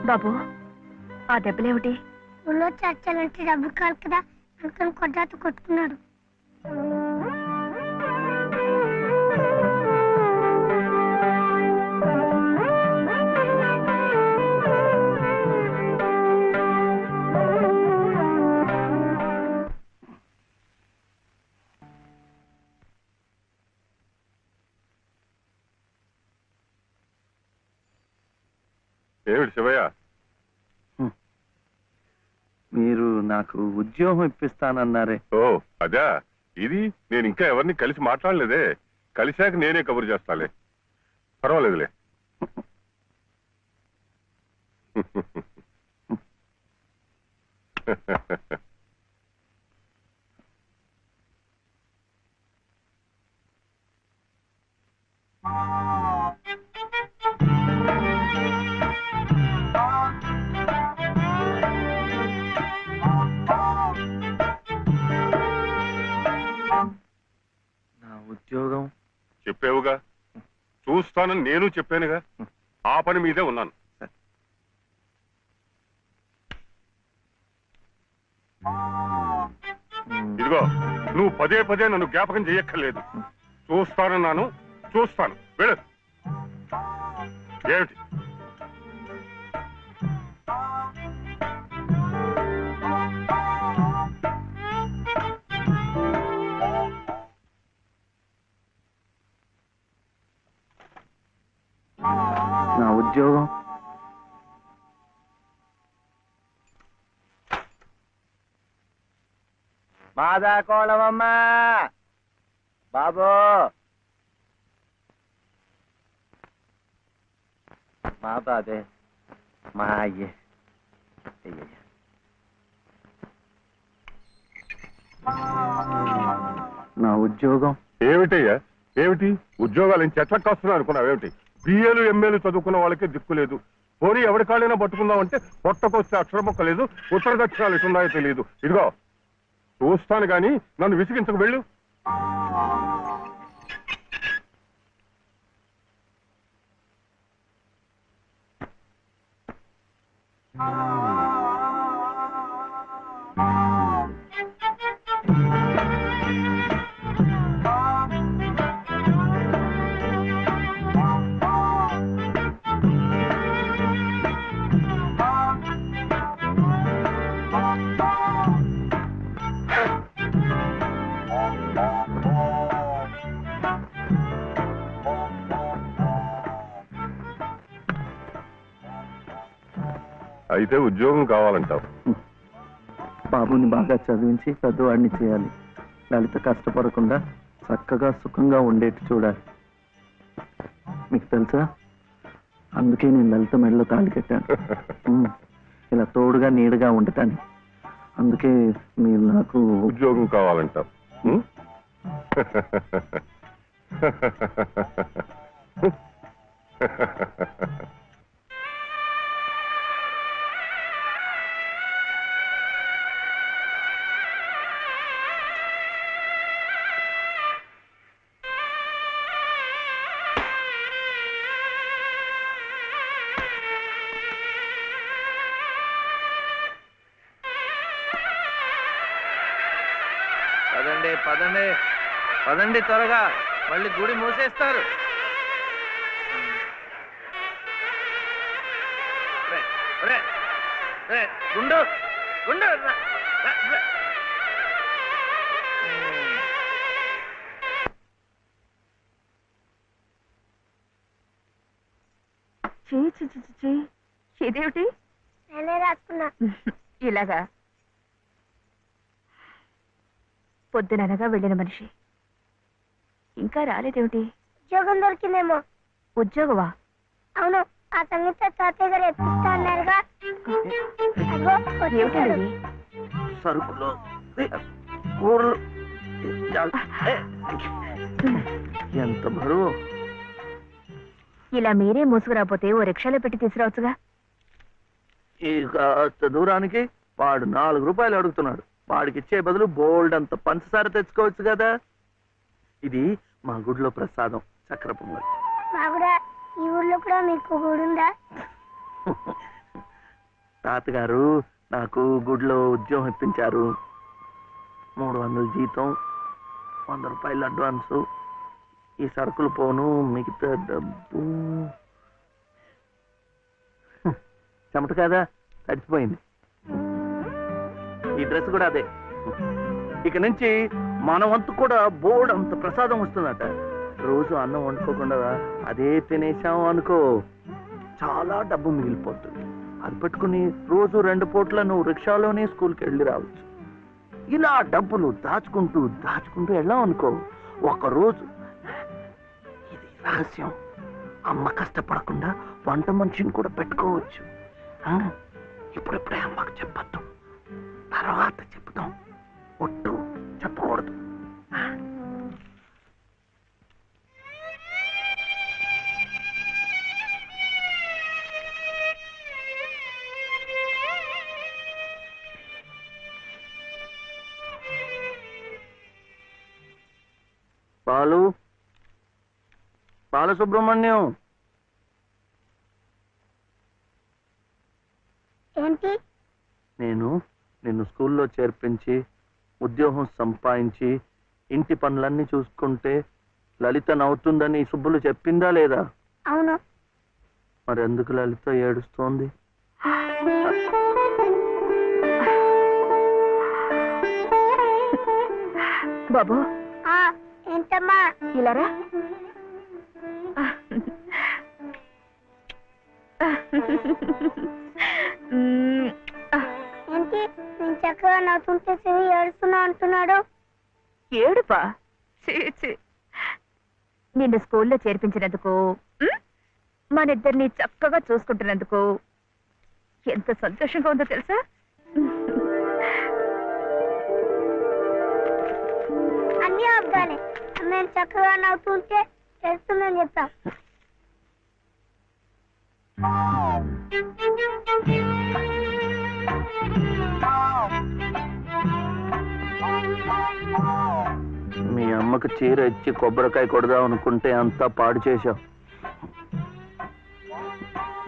బాబు, ఆ దెబ్బలేమిటి? ఊళ్ళో చర్చలంటే డబ్బు కాదు కదా అందుకని కొట్టాత కొట్టుకున్నాడు. ఏమిటి శివయ్య? మీరు నాకు ఉద్యోగం ఇప్పిస్తానన్నారే. ఓ అదా, ఇది నేను ఇంకా ఎవరిని కలిసి మాట్లాడలేదే. కలిశాక నేనే కబురు చేస్తాలే, పర్వాలేదులే. నా ఉద్యోగం చెప్పావుగా, చూస్తానని నేను చెప్పానుగా. ఆ పని మీదే ఉన్నాను. ఇదిగో, నువ్వు పదే పదే నన్ను జ్ఞాపకం చెయ్యక్కర్లేదు. చూస్తానన్నాను, చూస్తాను. వెళ్ళు. ఏమిటి? నా ఉద్యోగం మాదా కోళమమ్మా బాబు, మా బాధే మా అయ్యే. నా ఉద్యోగం ఏమిటయ్యా? ఏమిటి ఉద్యోగాలు ఏం చెట్లకు కాస్తున్నా అనుకున్నావేమిటి? బిఏలు ఎంఏలు చదువుకున్న వాళ్ళకే దిక్కులేదు. పోనీ ఎవరి కాళ్ళైనా పట్టుకుందామంటే పొట్టకొస్తే అక్షర మొక్క లేదు, ఉత్తర దక్షిణాలు ఎటున్నాయో తెలియదు. ఇదిగో చూస్తాను గాని నన్ను విసిగించకు. వెళ్ళు. అయితే ఉద్యోగం కావాలంటావు? బాబుని బాగా చదివించి పెద్దవాడిని చేయాలి. లలిత కష్టపడకుండా చక్కగా సుఖంగా ఉండేట్టు చూడాలి. మీకు తెలుసా, అందుకే నేను లలిత మెడలో తాళి కట్టాను. ఇలా తోడుగా నీడగా ఉండటానికి. అందుకే మీరు నాకు ఉద్యోగం కావాలంటారు. పదండి పదండి పదండి, త్వరగా, మళ్ళీ గుడి మూసేస్తారు. గుండు గుండు ఇదేమిటి నేనే రాసుకున్నా. ఇలాగా? పొద్దుననగా వెళ్ళిన మనిషి ఇంకా రాలేదేమిటి? ఉద్యోగం దొరికిందేమో. ఉద్యోగమా? అవును, ఆ సంగీత తాతయ్య గారు ఎత్తిస్తా అన్నారుగా. అగో వచ్చేసాడు. ఏమిటండి? సరుకులు, కూరలు, ఎంత బరువు. ఇలా మీరే మోసుకురాపోతే ఓ రిక్షాలో పెట్టి తీసుకురావచ్చుగా. ఈ కాస్త దూరానికి వాడు 4 రూపాయలు అడుగుతున్నాడు. వాడికి ఇచ్చే బదులు బోల్డ్ అంత పంచదార తెచ్చుకోవచ్చు కదా. ఇది మా గుడిలో ప్రసాదం, చక్కెర పొంగల్. మా కూడా ఈ ఊర్లో కూడా మీకు గుడి ఉందా? తాతగారు నాకు గుడిలో ఉద్యోగం ఇప్పించారు. 300 జీతం, 100 రూపాయలు అడ్వాన్సు. ఈ సరుకులు పోను, మిగతా డబ్బు చెమట కదా, తడిచిపోయింది. ఈ డ్రెస్ కూడా అదే. ఇక నుంచి మన వంతు కూడా బోర్డు అంత ప్రసాదం వస్తుందట. రోజు అన్నం వండుకోకుండా అదే తినేసాం అనుకో, చాలా డబ్బు మిగిలిపోతుంది. అది పెట్టుకుని రోజు 2 పూట్ల నువ్వు రిక్షాలోనే స్కూల్కి వెళ్ళి రావచ్చు. ఇలా డబ్బులు దాచుకుంటూ దాచుకుంటూ వెళ్ళాం అనుకో, ఒకరోజు, ఇది రహస్యం, అమ్మ కష్టపడకుండా వంట మనిషిని కూడా పెట్టుకోవచ్చు. ఇప్పుడిప్పుడే అమ్మకు చెప్పద్దు, తర్వాత చెప్తాం. ఒట్టు చెప్పకూడదు. బాలసుబ్రహ్మణ్యం, ఏంటి? నేను నిన్ను స్కూల్లో చేర్పించి ఉద్యోగం సంపాదించి ఇంటి పనులన్నీ చూసుకుంటే లలిత నవ్వుతుందని సుబ్బులు చెప్పిందా లేదా? అవును. మరి ఎందుకు లలిత ఏడుస్తోంది? బాబు, ఏంటమ్మా? ఇలారా. ఏంటి నేను చక్కగా నవ్వుతుంటే చెవి ఏడుస్తున్నా అంటున్నాడు? ఏడుపా? నిన్ను స్కూల్లో చేర్పించినందుకు, మనిద్దరిని చక్కగా చూసుకుంటున్నందుకు ఎంత సంతోషంగా ఉందో తెలుసా? అన్నీ అబ్బాలే. నేను చక్కగా నవ్వుతుంటే చేస్తుందని చెప్తా. మీ అమ్మకు చీర ఇచ్చి కొబ్బరికాయ కొడదాం అనుకుంటే అంతా పాడు చేశావు.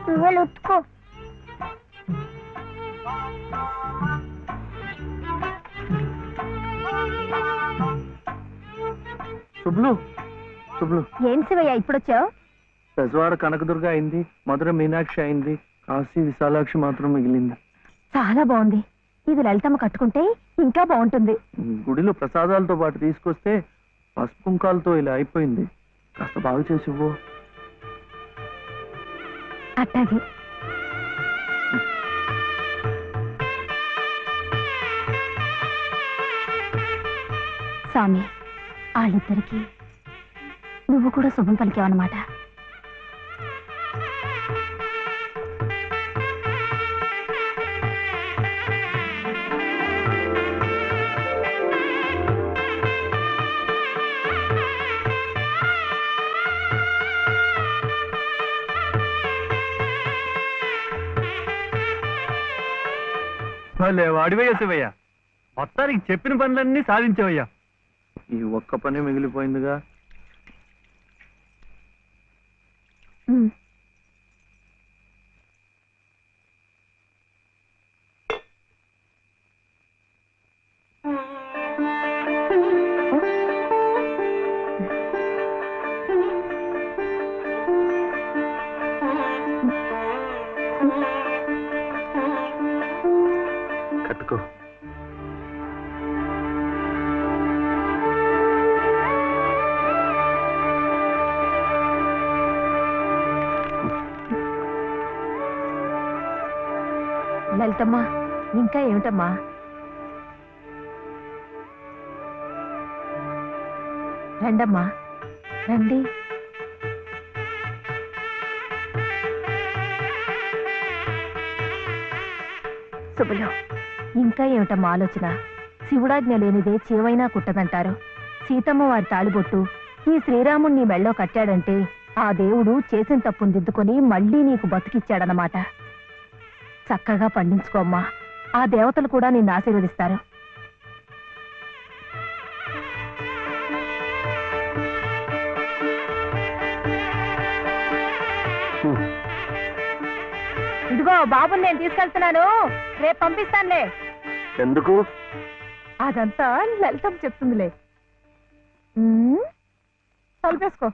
నువ్వే ఉత్తుకో. శుభ్లు, శుభ్లు, ఏం శివయ్య ఇప్పుడొచ్చావు? పెజవాడ కనకదుర్గ అయింది, మధుర మీనాక్షి అయింది, కాశీ విశాలాక్షి మాత్రం మిగిలింది. చాలా బాగుంది. ఇది లలితమ్మ కట్టుకుంటే ఇంకా బాగుంటుంది. గుడిలో ప్రసాదాలతో పాటు తీసుకొస్తే పసుపు కుంకాలతో ఇలా అయిపోయింది. కాస్త బాగు చేసి ఇవ్వు. అట్టాగే. స్వామి, వాళ్ళిద్దరికి నువ్వు కూడా శుభం పలికావన్నమాట. వాడివయ్యా శివయ్య, మొత్తానికి చెప్పిన పనులన్నీ సాధించవయ్యా. ఈ ఒక్క పని మిగిలిపోయిందిగా. కట్టుకో. లలితమ్మా, ఇంకా ఏమిటమ్మా? రండమ్మా, రండి. శుభలో, ఇంకా ఏమిటమ్మా ఆలోచన? శివుడాజ్ఞ లేనిదే చీవైనా కుట్టదంటారు. సీతమ్మ వారి తాళిబొట్టు ఈ శ్రీరాముణ్ణి మెళ్ళో కట్టాడంటే ఆ దేవుడు చేసిన తప్పును దిద్దుకొని మళ్ళీ నీకు బతికిచ్చాడనమాట. చక్కగా పండించుకోమ్మా, ఆ దేవతలు కూడా నిన్ను ఆశీర్వదిస్తారు. ఇదిగో బాబుని నేను తీసుకెళ్తున్నాను, రేపు పంపిస్తానులే. ఎందుకు? అదంతా లలితం చెప్తుందిలే. తలుపేసుకో.